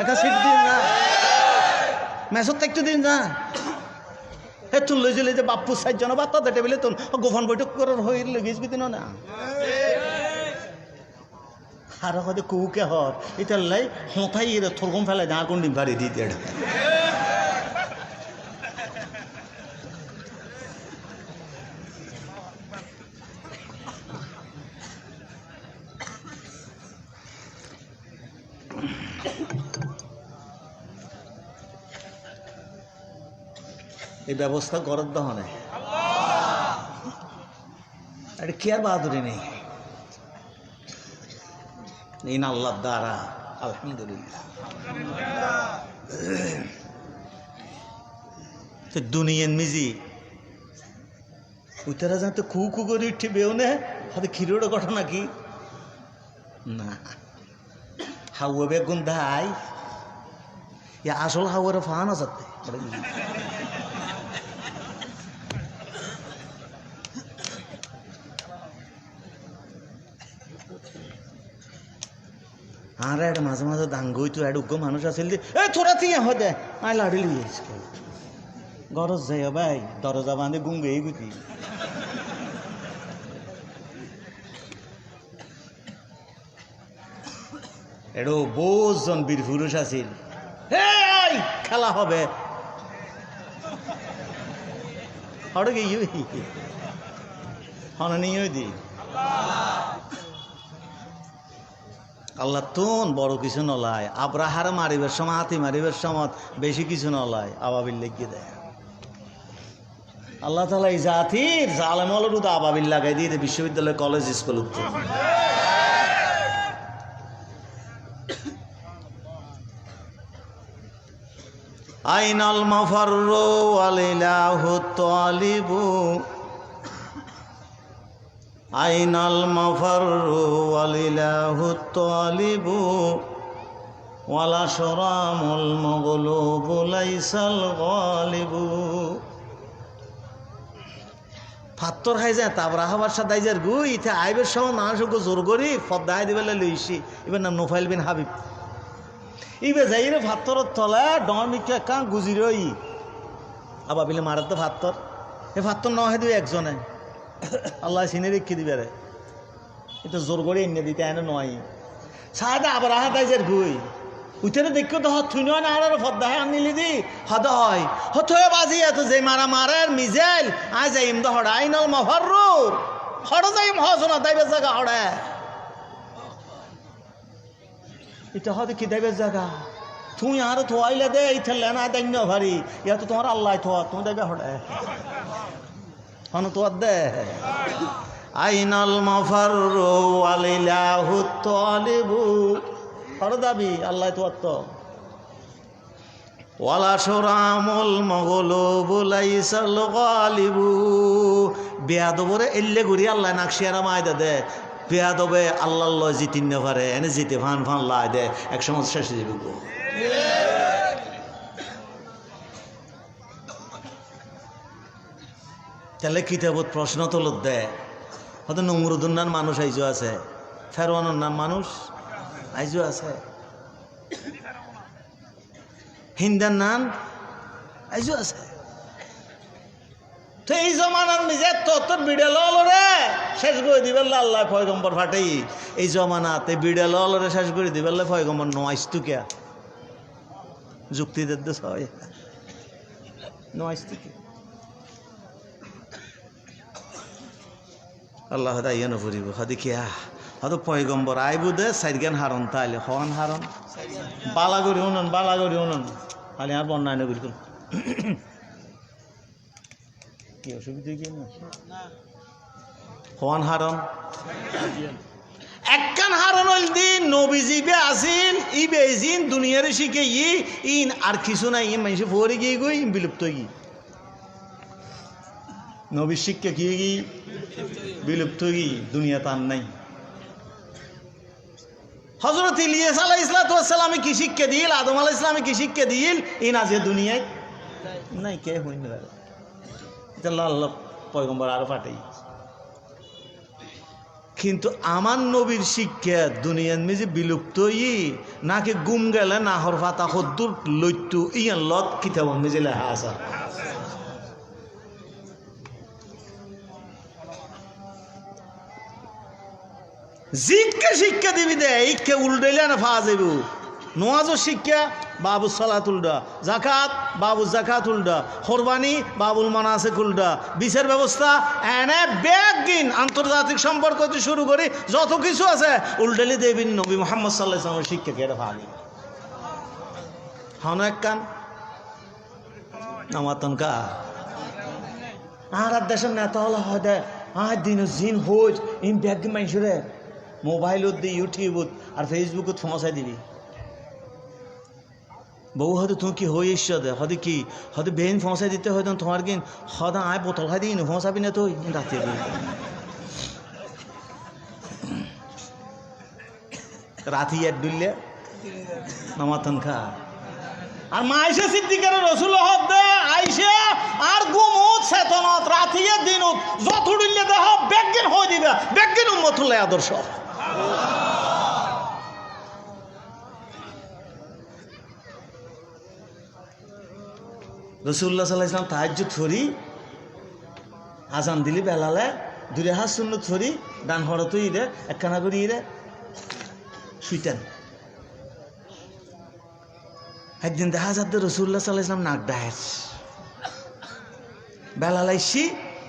একটা সিট দিন যা মেসত একটু দিন যা হে তুন লই যে বাপ্পু 4 জন বাত্তা দে টেবিলে তুন গোপন বৈঠক করার হইল গেছ বিদিন না আর হতে কুকে হর এটা লাই হতাই এর থরকম ফেলাই দা কোন ডিম ভারি দিতে এটা এই ব্যবস্থা করার দহনে এটা কি আর বাহাদুরি নেই ইন আল্লাহ দ্বারা আলহামদুলিল্লাহ দুনিয়ান মিজি উতারা যাতে কু কু করে উঠে বেও নে হয়তো ক্ষীরের ঘটনা কি না হাওয়া বেগুন দাই আসল হাওয়ার ফান আছে আর একটা মাঝে মাঝে দাঙ্গই তো একটা উগ্র মানুষ আসিল এ থোড়া দিয়ে হয় দে আই লাড়ি লিয়েছি গরজ যাই ভাই দরজা বাঁধে গুঙ্গে গুতি এডো বহুজন বীর পুরুষ আছিল খেলা হবে হড় গিয়ে হননীয় দি আল্লাহ তুন বড় কিছু নলায় আব্রাহার মারিবার সময় হাতি মারিবার সময় বেশি কিছু নলায় আবাবিল লেগে দেয় আল্লাহ তাআলা এই জাতির জালেমলের উদা আবাবিল লাগাই দিয়ে বিশ্ববিদ্যালয় কলেজ স্কুল উঠত আইনাল মাফাররু ওয়ালিলাহু তালিবু আইনাল মাফাররু ওয়ালিলাহু তালিবু ওয়ালা শরামুল মাগলুবু লাইসাল গালিবু ফাত্তর খাই যায় তারপর আহাবার সাথে যার গুই ইতে আইবের সময় মানুষকে জোর করি ফদ্দায় দিবেলে লইছি এবার নাম নোফাইল বিন হাবিব ইবে যাই রে ফাত্তরের তলে ডমিকে কাঁ গুজিরই আবাবিলে মারার তো ফাত্তর এ ফাত্তর ন হয় দিবে একজনে আল্লাহ চিনে রেখে দিবে রে এটা জোর করে এনে দিতে এনে নয় সাদা আবার আহা তাই যার গুই উঠে দেখো তো থুই নয় না আর ফদ্দা হয় আনিলি দি হদ হয় হত হয়ে বাজি এত যে মারা মারার মিজেল আয় যাইম তো হড়া আইনাল মাফাররু হড় যাইম হসনা তাইবে জায়গা হড়া এটা হয়তো কি দেবের জায়গা তুই আর থোয়াইলে দে এই ঠেলে না দেখ না ভারি ইয়া তো তোমার আল্লাহ থোয়া তুমি দেবে হড়ে হন তোয়ার দে আইনাল মাফাররু ওয়ালিলাহু তালিবু হড় দাবি আল্লাহ তোয়ার তো ওয়ালা শরামুল মাগলুবু লাইসাল গালিবু বেয়াদবরে এল্লে ঘুরি আল্লাহ নাকশিয়ারা মায়দা দে বেয়াদবে আল্লাহ ল জিতিন না পারে এনে জিতে ফান ফান লাই দে এক সময় শেষে যাবে গো তাহলে কিতাবত প্রশ্ন তোলত দেয় হয়তো নমরুদুর নাম মানুষ আইজো আছে ফেরওয়ানোর নাম মানুষ আইজো আছে হিন্দার নাম আইজো আছে তো এই জমানার নিজে তোর বিড়াল রে শেষ করে দিবেন আল্লাহ পয়গম্বর ফাটেই এই জমানাতে বিড়াল রে শেষ করে দিবেন পয়গম্বর নয়স্তু কে যুক্তি দিতে হয় নয়স্তু কে আল্লাহ হয়তো ইয়ে নফরিব হয়তো কিয়া হয়তো পয়গম্বর আইবু দে সাইডগান হারন তাইলে হওয়ান হারন বালাগরি উনন খালি আর বন্যায় নগরী কি অসুবিধা কি না হওয়ান হারন একখান হারন হইল দিন নবীজি বে আসিল ই বেজিন দুনিয়ারে শিখে ইন আর কিছু নাই ই মানুষ পরে গিয়ে গই বিলুপ্ত গিয়ে নবীর শিক্ষা কি বিলুপ্ত গিয়ে দুনিয়া তার নাই হযরত ইলিয়াস আলাইহিস সালামে কি শিক্ষা দিল আদম আলাইহিস সালামে কি শিক্ষা দিল ইন আজে দুনিয়ায় নাই কে হইন না এটা আল্লাহ পয়গম্বর আরো পাঠাই কিন্তু আমার নবীর শিক্ষা দুনিয়ার মেজে বিলুপ্ত নাকি গুম গেলে নাহর ফাতা হদ্দুর লইতু ইয়ান লত কিতাব মেজে লেখা আছে জিজ্ঞা শিক্ষা দিবি দে ইকে উল্টাইলে না ফা যাইব নওয়াজের শিক্ষা বাবু সালাত উল্টা জাকাত বাবু জাকাত উল্টা কোরবানি বাবুল মানাসিক উল্টা বিচার ব্যবস্থা এনে বেগিন আন্তর্জাতিক সম্পর্ক থেকে শুরু করে যত কিছু আছে উল্টাইলে দেবিন নবী মুহাম্মদ সাল্লাল্লাহু আলাইহি ওয়াসাল্লামের শিক্ষা কেটে ভাগি হন এক কান আমাতন কা আর দেশের নেতা হলো হয় দে আর দিন জিন হোজ ইন ব্যাগ মাইসুরে মোবাইলত দি ইউটিউবত আর ফেসবুকত ফসাই দিবি বউ হয়তো তুমি কি হয়ে এসছ দে হয়তো কি হয়তো বেন ফসাই দিতে হয়তো তোমার কিন হয়তো আয় বোতল খাই দিই ফসাবি না তুই রাতে রাতি এক ডুললে নামাতন খা আর মাইসে সিদ্দিকের রসুল হদ দে আইসে আর গুমুত চেতনত রাতিয়ে দিনত যত ডুললে দেহ বেগিন হয়ে দিবে বেগিন উম্মতুল্লাহ আদর্শ রসুল্লাহ সাল্লাল্লাহু আলাইহি ওয়াসাল্লাম তাহাজ্জুদ করি আজান দিলি বেলালে দুই হাত সুন্নত করি ডান হরতো ইরে একখানা করি ইরে শুইতেন একদিন দেখা যাচ্ছে রসুল্লাহ সাল্লাল্লাহু আলাইহি ওয়াসাল্লাম নাক ডায়ের বেলালাইসি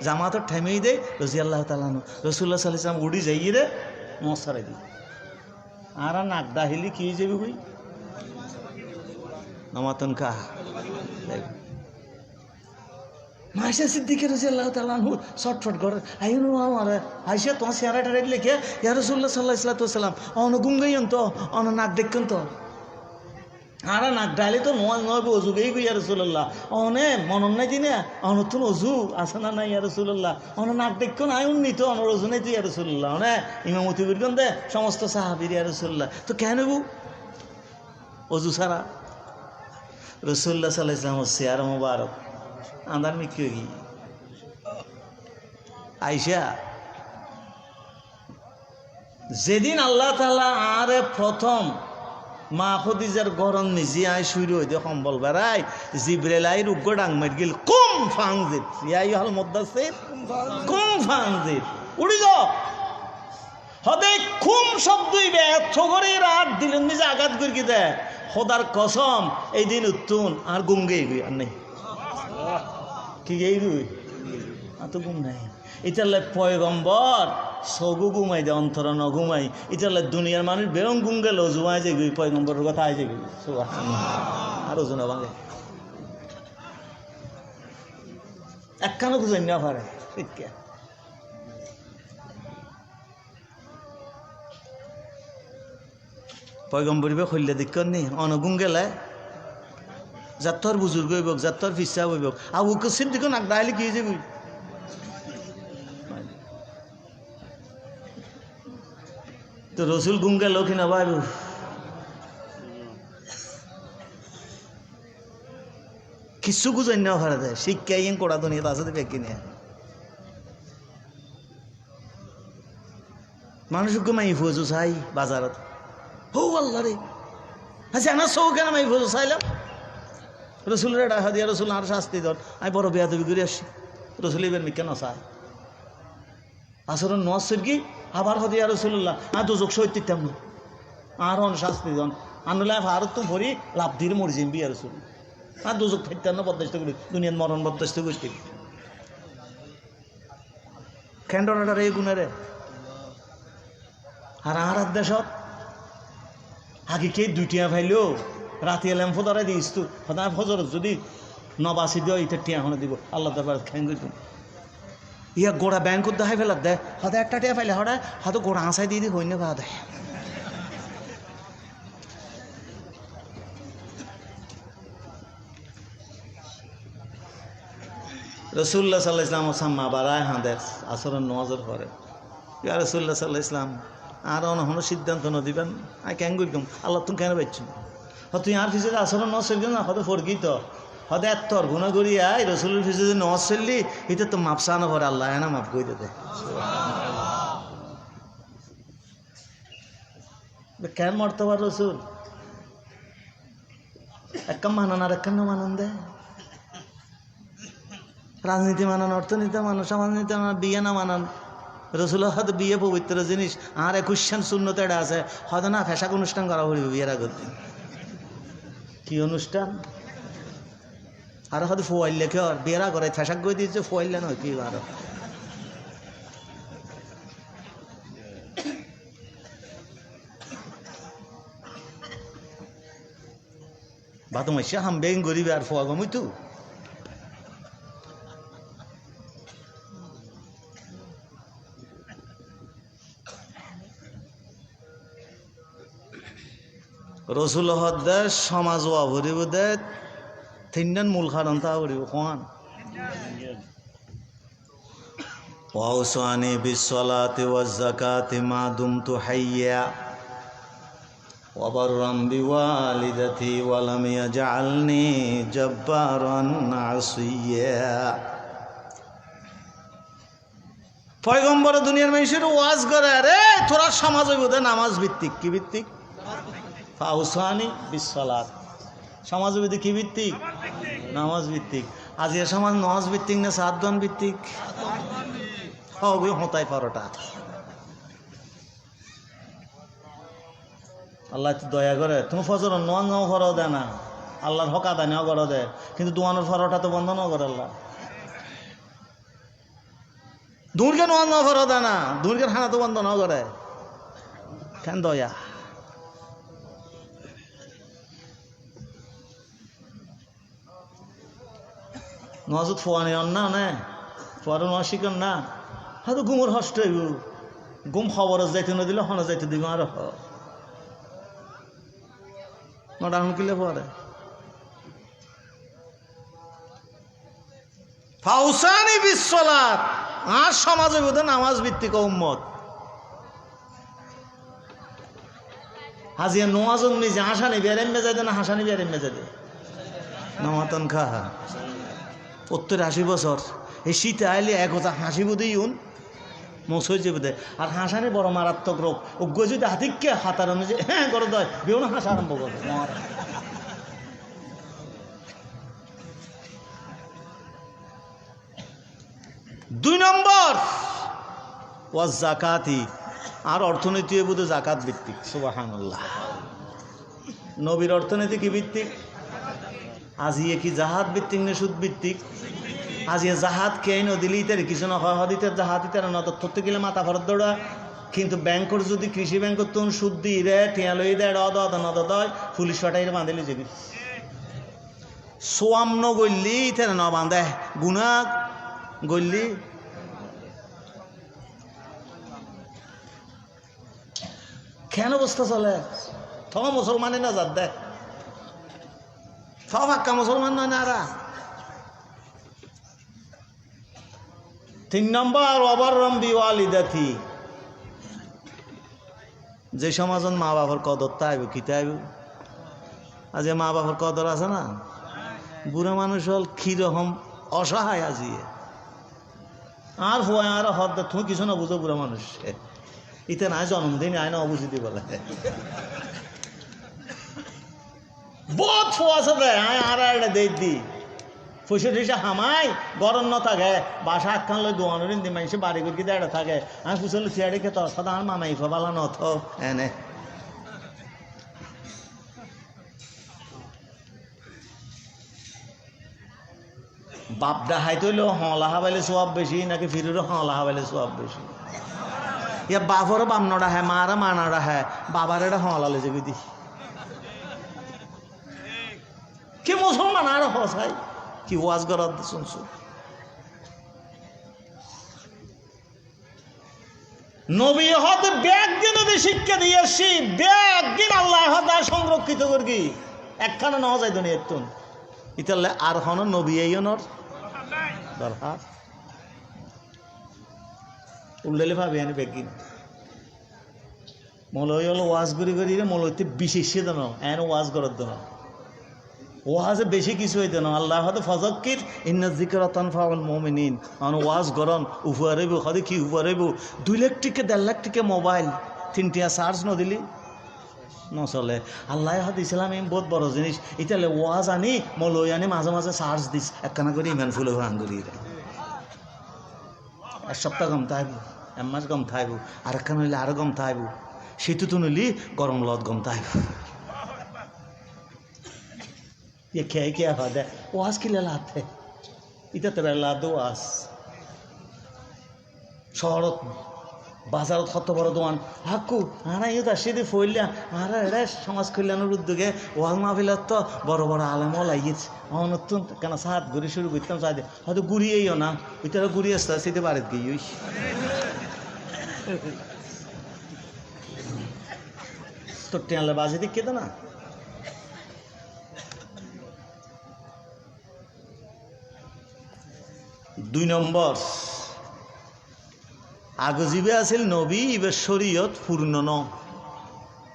জামাতর ঠেমেই দেয় রাদিয়াল্লাহু তাআলা আনহু রসুল্লাহ সাল্লাল্লাহু আলাইহি ওয়াসাল্লাম উড়ি যাই রে মশারে দি আর নাক ডাহিলি কি যাবি কই নামাতন কা আয়েশা সিদ্দিকা রাদিয়াল্লাহু তাআলা আনহু ছটফট করে আইন আমার আয়েশা তোমার চেহারাটা লিখে ইয়া রাসূলুল্লাহ সাল্লাল্লাহু আলাইহি ওয়াসাল্লাম অন গুঙ্গাইন তো অন নাক দেখুন তো আর নাক ডালে তো নয় নয় অজু গেই ইয়া রাসূলুল্লাহ অনে মনন নাই দিনে অনতুন অজু আছে না নাই ইয়া রাসূলুল্লাহ অন নাক দেখুন আইন নি তো অন অজু নাই তো ইয়া রাসূলুল্লাহ অনে ইমামতি করবেন দে সমস্ত সাহাবীর ইয়া রাসূলুল্লাহ তো কেন গো অজু ছাড়া রাসূলুল্লাহ সাল্লাল্লাহু আলাইহি ওয়াসাল্লাম চেহারা মোবারক আন্দার মিকি হয়ে গিয়ে আইসা যেদিন আল্লাহ তাআলা আরে প্রথম মা খদিজার গরম নিজে আয় শুরু হইতে সম্বল বেড়াই জিব্রাইল আই রুগ্গ ডাং মার গেল কুম ফাংজিত ইয়া আইয়ুহাল মুদ্দাসসির কুম ফাংজিত উড়ি যাও হদে খুম শব্দই ব্যর্থ করে রাত দিলেন নিজে আঘাত করে দেয় খোদার কসম এই দিন উত্তুন আর গুঙ্গে গই আর নেই কি গেই রুই আর তো ঘুম নাই এটালে পয়গম্বর সগু ঘুমাই দে অন্তর ন ঘুমাই এটালে দুনিয়ার মানুষ বেরং ঘুম গেল জুমাই যে গই পয়গম্বরের কথা আই যে গই আরো জনা ভাঙে একখানো খুঁজে না পারে শিক্ষা পয়গম্বরীবে খল্লে দিক্কর নি অনগুম গেলে যাত্তর বুজুর্গ হইব যাত্তর ফিসা হইব আর ওকে সিদ্দিক নাক ডাইলে কি যে গই তো রসুল গুম গেল কিনা ভাই কিছু গুজাই না ভাড়া দেয় শিক্ষা ইং কড়া তো নিয়ে তার সাথে কিনে মানুষ মাই ফজু চাই বাজারত হো আল্লাহ রে আচ্ছা আমার সৌ কেন মাই ফজু চাইলাম রসুলের ডাকা দিয়া রসুল আর শাস্তি দর আমি বড় বেয়া দেবী করে আসছি রসুল এবার মিকে নসায় আসরণ নসের কি আবার হদিয়া রসুল্লাহ আর দুজক সহিত না আর অন শাস্তি দন আনলে ভারত তো ভরি লাভ দিয়ে মরজিম বিয়া রসুল আর দুজক থাকতেন না বরদাস্ত করি দুনিয়ার মরণ বরদাস্ত করতে খেন্ডরাটার এই গুণেরে আর দেশত আগে কে দুইটিয়া ফাইলেও রাতি এলাম ফোদারাই দিস তো সদায় ফজর যদি নবাসি দিও ইটা টিয়া হনে দিব আল্লাহ দরবার খাই গই ইয়া গোড়া ব্যাংকত দেখাই ফেলার দেয় হয়তো একটা টিয়া ফাইলে হঠাৎ হয়তো গোড়া আঁচাই দিয়ে হইনে ভা দেয় রসুল্লাহ সাল্লাহ ইসলাম সাম্মা বারায় হাঁদের আসরের নজর করে ইয়া রসুল্লাহ সাল্লাহ ইসলাম আর অনহনো সিদ্ধান্ত ন দিবেন আই কেন করিম আল্লাহ তুমি কেন পাইছ তুই আর ফিসে আসরের নজ চলবি না হয়তো ফরকি তো হয়তো এত গুণা করি আই রসুলের ফিসে যদি নজ চললি এটা তো মাপসা না ভরে আল্লাহ না মাপ করে দে কেন মরতে পার রসুল একটা মানান আর একটা মানান দেয় রাজনীতি মানান অর্থনীতি মানান সমাজনীতি মানান বিয়ে না মানান রসুলের হয়তো বিয়ে পবিত্র জিনিস আর 21 শূন্যতে এটা আছে হয়তো না ফেসাক অনুষ্ঠান করা পড়বে বিয়ের আগের দিন কি অনুষ্ঠান আর হয়তো ফোয়াইল লেখে বিয়েরা করে ফেসাক করে দিয়েছে ফোয়াইল নয় কি আরো বাতো মাসে হাম বেং গরিবে আর ফোয়া গমই তো রসুল হদ্দে সমাজ ভরিব দে তিনজন মূল কারণ তা ভরিব কোন ওয়াউসানি বিসসালাতি ওয়াজ যাকাতি মা দুমতু হাইয়া ওয়া বাররাম বিওয়ালিদাতি ওয়া লাম ইয়াজআলনি জাব্বারান আসিয়া পয়গম্বর দুনিয়ার মানুষের ওয়াজ করে আরে তোরা সমাজ হইব দে নামাজ ভিত্তিক কি ভিত্তিক ফাউসানি বিসসালাত সমাজ ভিত্তিক কি ভিত্তিক নামাজ ভিত্তিক আজ এ সমাজ নামাজ ভিত্তিক না সাতজন ভিত্তিক হবে হতাই পারোটা আল্লাহ দয়া করে তুমি ফজর নোয়ান নাও ফরও দেয় না আল্লাহর হক আদায় নেওয়া করো দেয় কিন্তু দোয়ানোর ফরোটা তো বন্ধ নাও করে আল্লাহ দূরকে নোয়ান নাও ফরও দেয় না দূরকে খানা তো বন্ধ নাও করে কেন দয়া নজত ফোয়ানি না নে ফোয়ার নশিকন না হয়তো ঘুমোর হষ্ট হইব ঘুম খবর যাইতে না দিলে হন যাইতে দিব আর নটা কিলে পরে ফাউসানি বিশ্বলাত আর সমাজের মধ্যে নামাজ ভিত্তিক উম্মত হাজিয়া নোয়াজন নিজে হাসানি বেরেম মেজাদে না হাসানি বেরেম মেজাদে নমাতন খাহা 70-80 বছর এই শীতে আইলে এক কথা হাসিব দিউন মসই যে বোধে আর হাসানি বড় মারাত্মক রোগ অজ্ঞ যদি হাতিককে হাতার অনুযায়ী হ্যাঁ করে দেয় বেউ না হাসা আরম্ভ করে 2 নম্বর ওয়াজ জাকাতি আর অর্থনীতি বোধ জাকাত ভিত্তিক সুবহানাল্লাহ নবীর অর্থনীতি কি ভিত্তিক আজিয়ে কি জাহাদ ভিত্তিক না সুদ ভিত্তিক আজিয়ে জাহাদ কেন দিলি তার কিছু না হয় হদিতের জাহাদ তার নদ ধরতে গেলে মাথা ফরত দৌড়া কিন্তু ব্যাংকর যদি কৃষি ব্যাংকর তুন সুদ দিয়ে দেয় টিয়ালই দেয় অদ নদ দয় পুলিশ ফাটাইরে বাঁধিলি যাবি সোয়ামন গল্লি তার ন বাঁধে গুণা গল্লি কেন অবস্থা চলে থা মুসলমানে না যাত দেখ থা ফাক্কা মুসলমান নয় না আরা 3 নম্বর অবরম বিওয়ালিদাতি যে সমাজন মা বাবার কদর তাইব কি তাইব আজ মা বাবার কদর আছে না বুড়া মানুষ হল কিরকম অসহায় আজিয়ে আর হওয়া আর হদ তুমি কিছু না বুঝো বুড়া মানুষ ইতে নাই জন্মদিন আয় না অবুঝিতে বলে বহুত ফোয়াছে দেয় আয় আর একটা দেই দি ফুসে টুসে হামাই গরম ন থাকে বাসা আখ্যান লই দোয়ানোর ইন্দি মানুষে বাড়ি গুড়ি দেড়ে থাকে আমি ফুসলে চেয়ারে খেতে অসাধ আমার মামাই ফালা নত এনে বাপডা হাই তৈলেও হলা হাবাইলে সোয়াব বেশি নাকি ফিরুরও হলা হাবাইলে সোয়াব বেশি ইয়া বাপরও বামনটা হ্যাঁ মারা মানাটা হ্যাঁ বাবার এটা হলালে যাবি দি কি মুসলমান আর হসাই কি ওয়াজ করার শুনছো নবী হতে ব্যাগ দিন শিক্ষা দিয়ে আসছি ব্যাগ দিন আল্লাহ হতে সংরক্ষিত করবি একখানে নেওয়া যায় দুনিয়া তুন ইতালে আর হন নবী এইনর দরকার উল্লেলে ভাবি আনি ব্যাগ কিনা মলয় হলো ওয়াজ করি করি মলয়তে বিশেষ দেন এন ওয়াজ করার দেন ওয়াজে বেশি কিছু হইতে না আল্লাহ হয়তো ফজক্কির ইন্না যিকরাতান ফাউল মুমিনিন আন ওয়াজ গরন উপহারেব হদে কি উপহারেব 2 লাখ টাকা 1.5 লাখ টাকা মোবাইল 3টা চার্জ ন দিলি নচলে আল্লাহ হয়তো ইসলাম বহুত বড় জিনিস ইতালে ওয়াজ আনি মলয় আনি মাঝে মাঝে চার্জ দিস একখানা করে ইমান ফুলে ভাঙ করি এক সপ্তাহ গম থাইব 1 মাস গম থাইব আর একখান হইলে আরো গম থাইব শীত তো নইলি গরম লত গম থাইব ये क्या फायदा है वास के लिए लाते इतना तेरा ला दो वास शहरत बाजारत कत बड़ दোকান हाकू आरा ये दाशिदे फैलिया आरा एड़ा समाज कल्याणের উদ্যোগে ওয়াজ মাহফিলত তো বড় বড় আলেম লাইয়েছে অনতুন কেন সাত ঘুরি শুরু করতাম চাই হয়তো ঘুরিয়েইও না ভিতরে ঘুরি আসতে সেটা বাড়িত গিয়ে তো টেনলে বাজে দিকে তো না 2 নম্বর আগে জিবে আছিল নবী ইবে শরীয়ত পূর্ণ ন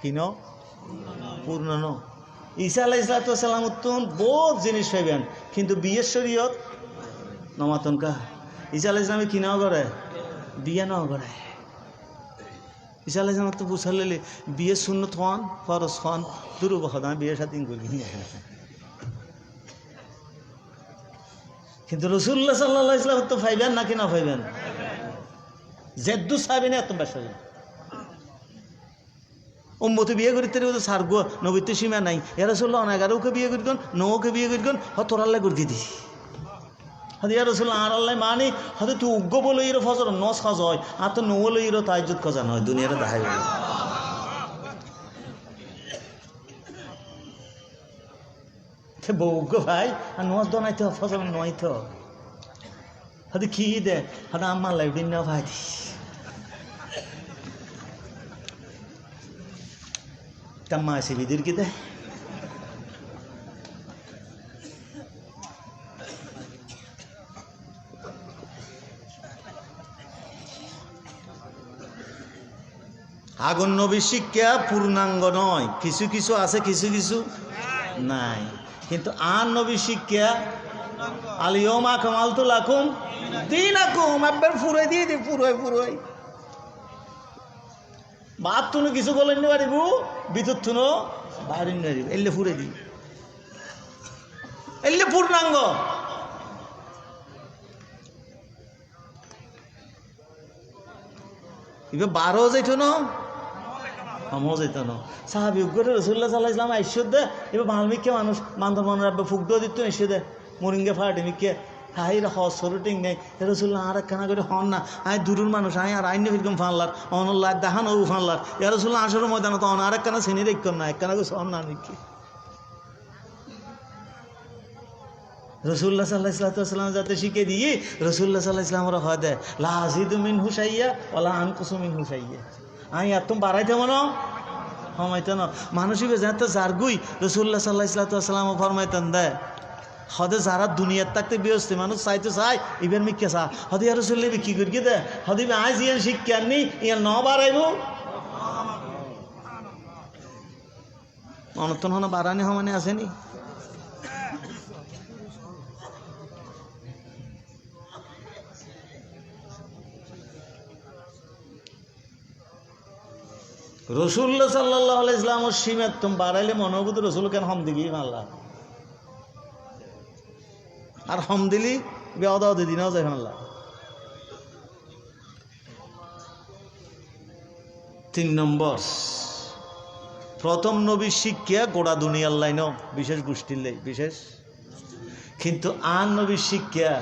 কি ন পূর্ণ ন ঈসা আলাইহিস সালাম উত্তম বহুত জিনিস পাইবেন কিন্তু বিয়ের শরীয়ত নমাতন কা ঈসা আলাইহিস সালাম কি নাও করে বিয়ে নাও করে ঈসা আলাইহিস সালাম তো বুঝালে বিয়ে সুন্নত হন ফরজ হন দুরু বখদা বিয়ের সাথে করি কিন্তু রাসূলুল্লাহ সাল্লাল্লাহু আলাইহি ওয়াসাল্লাম তো পাইবেন নাকি না পাইবেন জেদ্দু সাহেবেন এত বেশি উম্মতে বিয়ে করিতে সারগো নবীতে সীমা নাই ইয়া রাসূলুল্লাহ 11কে বিয়ে করিগন 9কে বিয়ে করিগন তোরাল্লাহ করে দিদি হাদি ইয়া রাসূলুল্লাহ আর আল্লাহ মানি হাদি তুই উগ্গ বলে ইরো ফজর নস খাজ হয় আর তো নো বলে ইরো তাহাজ্জুদ খাজা নয় দুনিয়াতে দেখাই তে বউগ্গ ভাই আর নস দনাইতে ফজর নয় তো হয়তো কি দে হয়তো আমার লাইফ দিন না ভাই কাম্মা আছে বিদির কি দে আগুন নবীর শিক্ষা পূর্ণাঙ্গ নয়, কিছু কিছু আছে কিছু কিছু নাই, কিন্তু আর নবীর শিক্ষা আলিয়মা কামালতু লাকুম দীনাকুম একবার ফুরাই দিয়ে দি ফুরাই বাপ তুনো কিছু বলেন নি পারিব বিদ্যুৎ তুনো বাড়ি পারিব এলে ফুরে দি এলে পূর্ণাঙ্গ। এবার 12 যাইত না আমও যেত না সাহাবি উগ্র রসুল্লাহ সাল্লাহ ইসলাম আইসর দে এবার বাংলামিকে মানুষ বান্দর মনের আব্বা ফুক দিয়ে দিত এসে দে মরিঙ্গে ফাটে মিকে হাই হ সরুটিং নেই রসুল্লাহ আর একখানা করে হন না আই দূরের মানুষ আই আর আইন ফিরকম ফানলার অনল্লাহ দেখান ও ফানলার এ রসুল্লাহ আসর ময়দান তো আর একখানা শ্রেণী দেখতাম না একখানা করে হন না নাকি রসুল্লাহ সাল্লাহ ইসলাতাম যাতে শিখে দিয়ে রসুল্লাহ সাল্লাহ ইসলামরা হয় দেয় লাজিদু মিন হুসাইয়া ওলা আনকুসু মিন হুসাইয়া আই আর তুমি বাড়াইতে মনো হমাইতে না মানুষই বেজাতে জারগুই রসুল্লাহ সাল্লাহ ইসলাতাম ফরমাইতেন দেয় হদে যারা দুনিয়ার থাকতে ব্যস্ত মানুষ চাইতে চাই ইবের মিকে চা হদি আর রসুল্লাহ কি করি দে হদি আজ ইয়ান শিক্ষা নি ইয়ান ন বাড়াইব অনতন হন বাড়ানি হমানে আসেনি রসুল্লাহ সাল্লাহ ইসলাম সীমের তুমি বাড়াইলে মনে হবো তো রসুল কেন হম দিবি মাল্লা আর হম দিলি বেদাও দিদিনাও যাই মাল্লা। 3 নম্বর প্রথম নবীর শিক্ষা গোড়া দুনিয়ার লাইনও বিশেষ গোষ্ঠীর লাই বিশেষ, কিন্তু আর নবীর শিক্ষা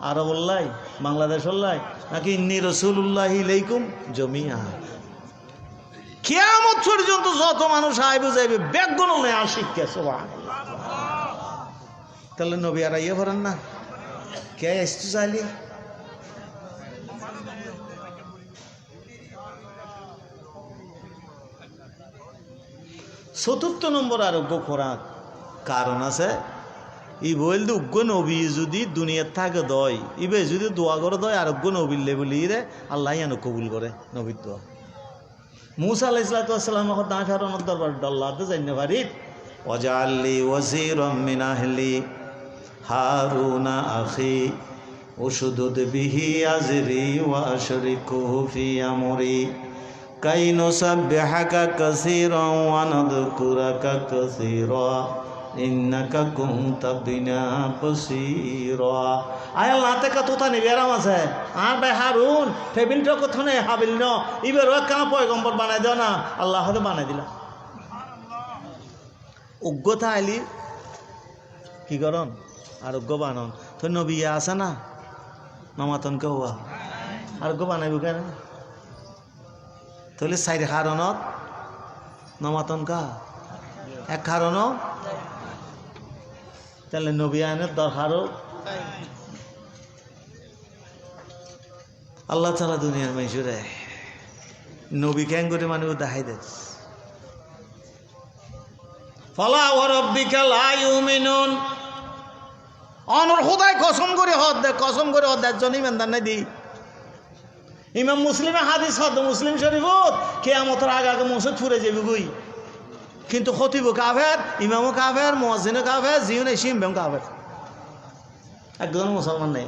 আরো বললাই বাংলাদেশ হল্লাই নাকি ইন্নী রসুল্লাহ ইলাইকুম জমিয়া কিয়ামত পর্যন্ত যত মানুষ আইবে যাইবে বেগুন নেই আর শিক্ষা সুবহানাল্লাহ। তাহলে নবী আর আইয়া ভরেন না কে আসতে চাইলি চতুর্থ নম্বর আরোগ্য খোরাক কারণ আছে ই বলতে উগ্র নবী যদি দুনিয়ার থাকে দয় ইবে যদি দোয়া করে দয় আরোগ্য নবীর লেবলি রে আল্লাহ ইয়ানো কবুল করে নবীর দোয়া। মুসা আলাইহিস সালাম দা ফেরাউনের দরবার ডল্লাতে যাইনে পারি ওয়াজআললি ওয়াজিরাম মিন আহলি হারুনা আখি উশদুদ বিহি আজরি ওয়া আশরিকুহু ফি আমরি কাই নুসাব্বিহাকা কাসীরান ওয়া নাযকুরাকা কাসীরা ইন্নাকা কুনতা বিনা বাসীরা। আয়াল নাতে কা তোতা নি বেরাম আছে আর ভাই হারুন টেবিল তো কোথনে হাবিল ন ইবের কা পয়গম্বর বানাই দাও না আল্লাহ হতে বানাই দিলা উগ্রতা আইলি কি করন আরোগ্য বানন তো নবী আছে না নমাতন কে হওয়া আরোগ্য বানাইব কেন তাহলে সাইড কারণত নমাতন কা এক কারণ তাহলে নবী আইনের দরকারও আল্লাহ তাআলা দুনিয়ার মাইজুরে নবী কেন করে মানুষ দেখাই দে ফালা ওয়া রাব্বিকা লা ইউমিনুন অনর খোদায় কসম করে হদ দে কসম করে হদ একজনই ইমানদার নাই দি ইমাম মুসলিমে হাদিস হদ মুসলিম শরীফত কিয়ামতের আগে আগে মসজিদ ফুরে যাবে গই কিন্তু খতিব কাফের ইমামও কাফের মুয়াজ্জিনও কাফের জিউন ইসিম বেম কাফের একজন মুসলমান নাই।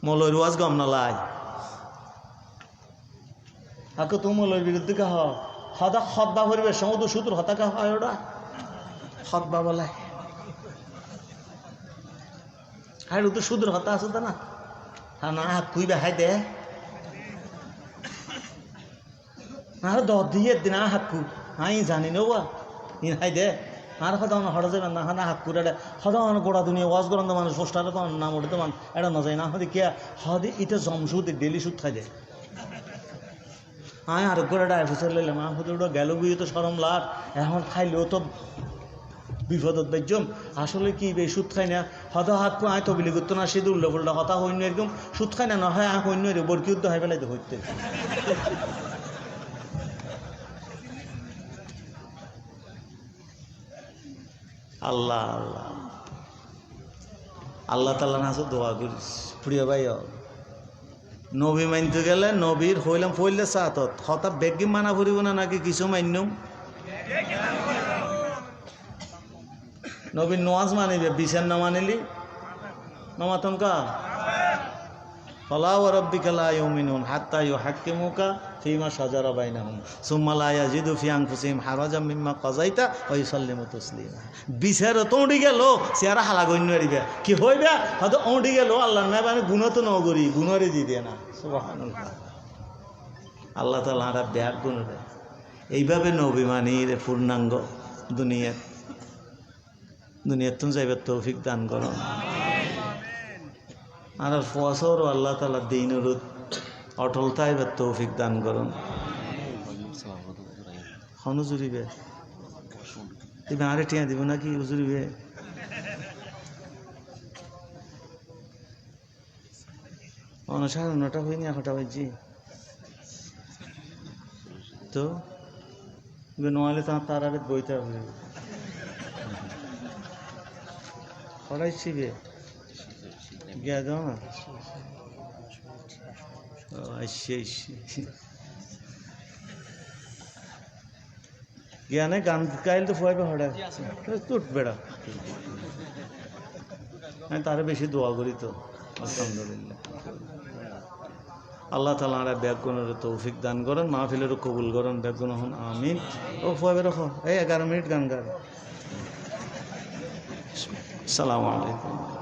মৌলবীর ওয়াজ গম না লাই আকে তো মৌলবীর বিরুদ্ধে কা হদা খতবা পরিবেশ সমুদ্র সূত্র হতাকা হয় ওটা খতবা বলায় আর তো সূত্র হতা আছে তো না হ্যাঁ না কুই বেহাই দে আর দহ দিয়ে দিন হাত কু হাই জানি নেওয়া ইন হাই দে আর হদা হড়া যাবেন না হানা হাত কুড়ে হদা গোড়া দুনিয়া ওয়াজ করেন তো মানুষ পোস্টারে তো নাম ওঠে তো মান এটা না যায় না হদি কে হদি ইতে জমসুদ ডেলি সুদ খাই দেয় আয় আর গোড়া ডায় ফুসে লইলাম হদি ওটা গেল বুঝে তো সরম লাট এখন খাইলেও তো বিপদত বেজম আসলে কি বে সুদ খাই না হতা হাত পা আয় তবিলি করতো না সে উল্টা ফুল্টা হতা হইন্য এরকম সুদ খাই না না হয় হইন্য রে বরকি উদ্দ হয় বেলাইতে হইতে আল্লাহ আল্লাহ আল্লাহ তাআলা না দোয়া করিস প্রিয় ভাই নবী মানতে গেলে নবীর হইলাম ফইলে সাতত হতা বেগি মানা ফুরিব না নাকি কিছু মান্যম নবীর নওয়াজ মানিবে বিচার না মানিলি নমাতন কা ফালা ওয়া রাব্বিকা লা ইউমিনুন হাত্তা ইউহাক্কিমুকা ফীমা শাজারা বাইনাহুম সুম্মা লা ইয়াজিদু ফি আনফুসিহিম হারাজাম মিম্মা কাযাইতা ওয়া ইউসাল্লিমু তাসলিমা বিচার তোঁডি গেল সিয়ারা হালা গণ্য দিবে কি হইবে হয়তো ওঁডি গেল আল্লাহর মেহরবানি গুনাহ তো নগরি গুনাহরে দি দেনা সুবহানাল্লাহ আল্লাহ তাআলা আর ব্যাগ গুণ দেয় এইভাবে নবী মানির পূর্ণাঙ্গ দুনিয়াতুন যাইবার তৌফিক দান করুন আর ফসর আল্লাহ তাআলা দ্বীনের অটল থাইবার তৌফিক দান করুন হনুজুরিবে তুমি আরে টিয়া দিব নাকি হুজুরিবে সাড়ে 9টা হয়নি 11টা বাজছি তো নহলে তার আরে বইতে হবে পড়াইছি বে গিয়া যাও না জ্ঞানে গান গাইল তো ফুয়াইবে হড়া তুট বেড়া আমি তারে বেশি দোয়া করি তো আলহামদুলিল্লাহ আল্লাহ তাআলা আমরা ব্যাগুনের তৌফিক দান করেন মাহফিলেরও কবুল করেন ব্যাগুন হন আমিন ও ফুয়াইবে রাখো এই 11 মিনিট গান গান আসসালামু আলাইকুম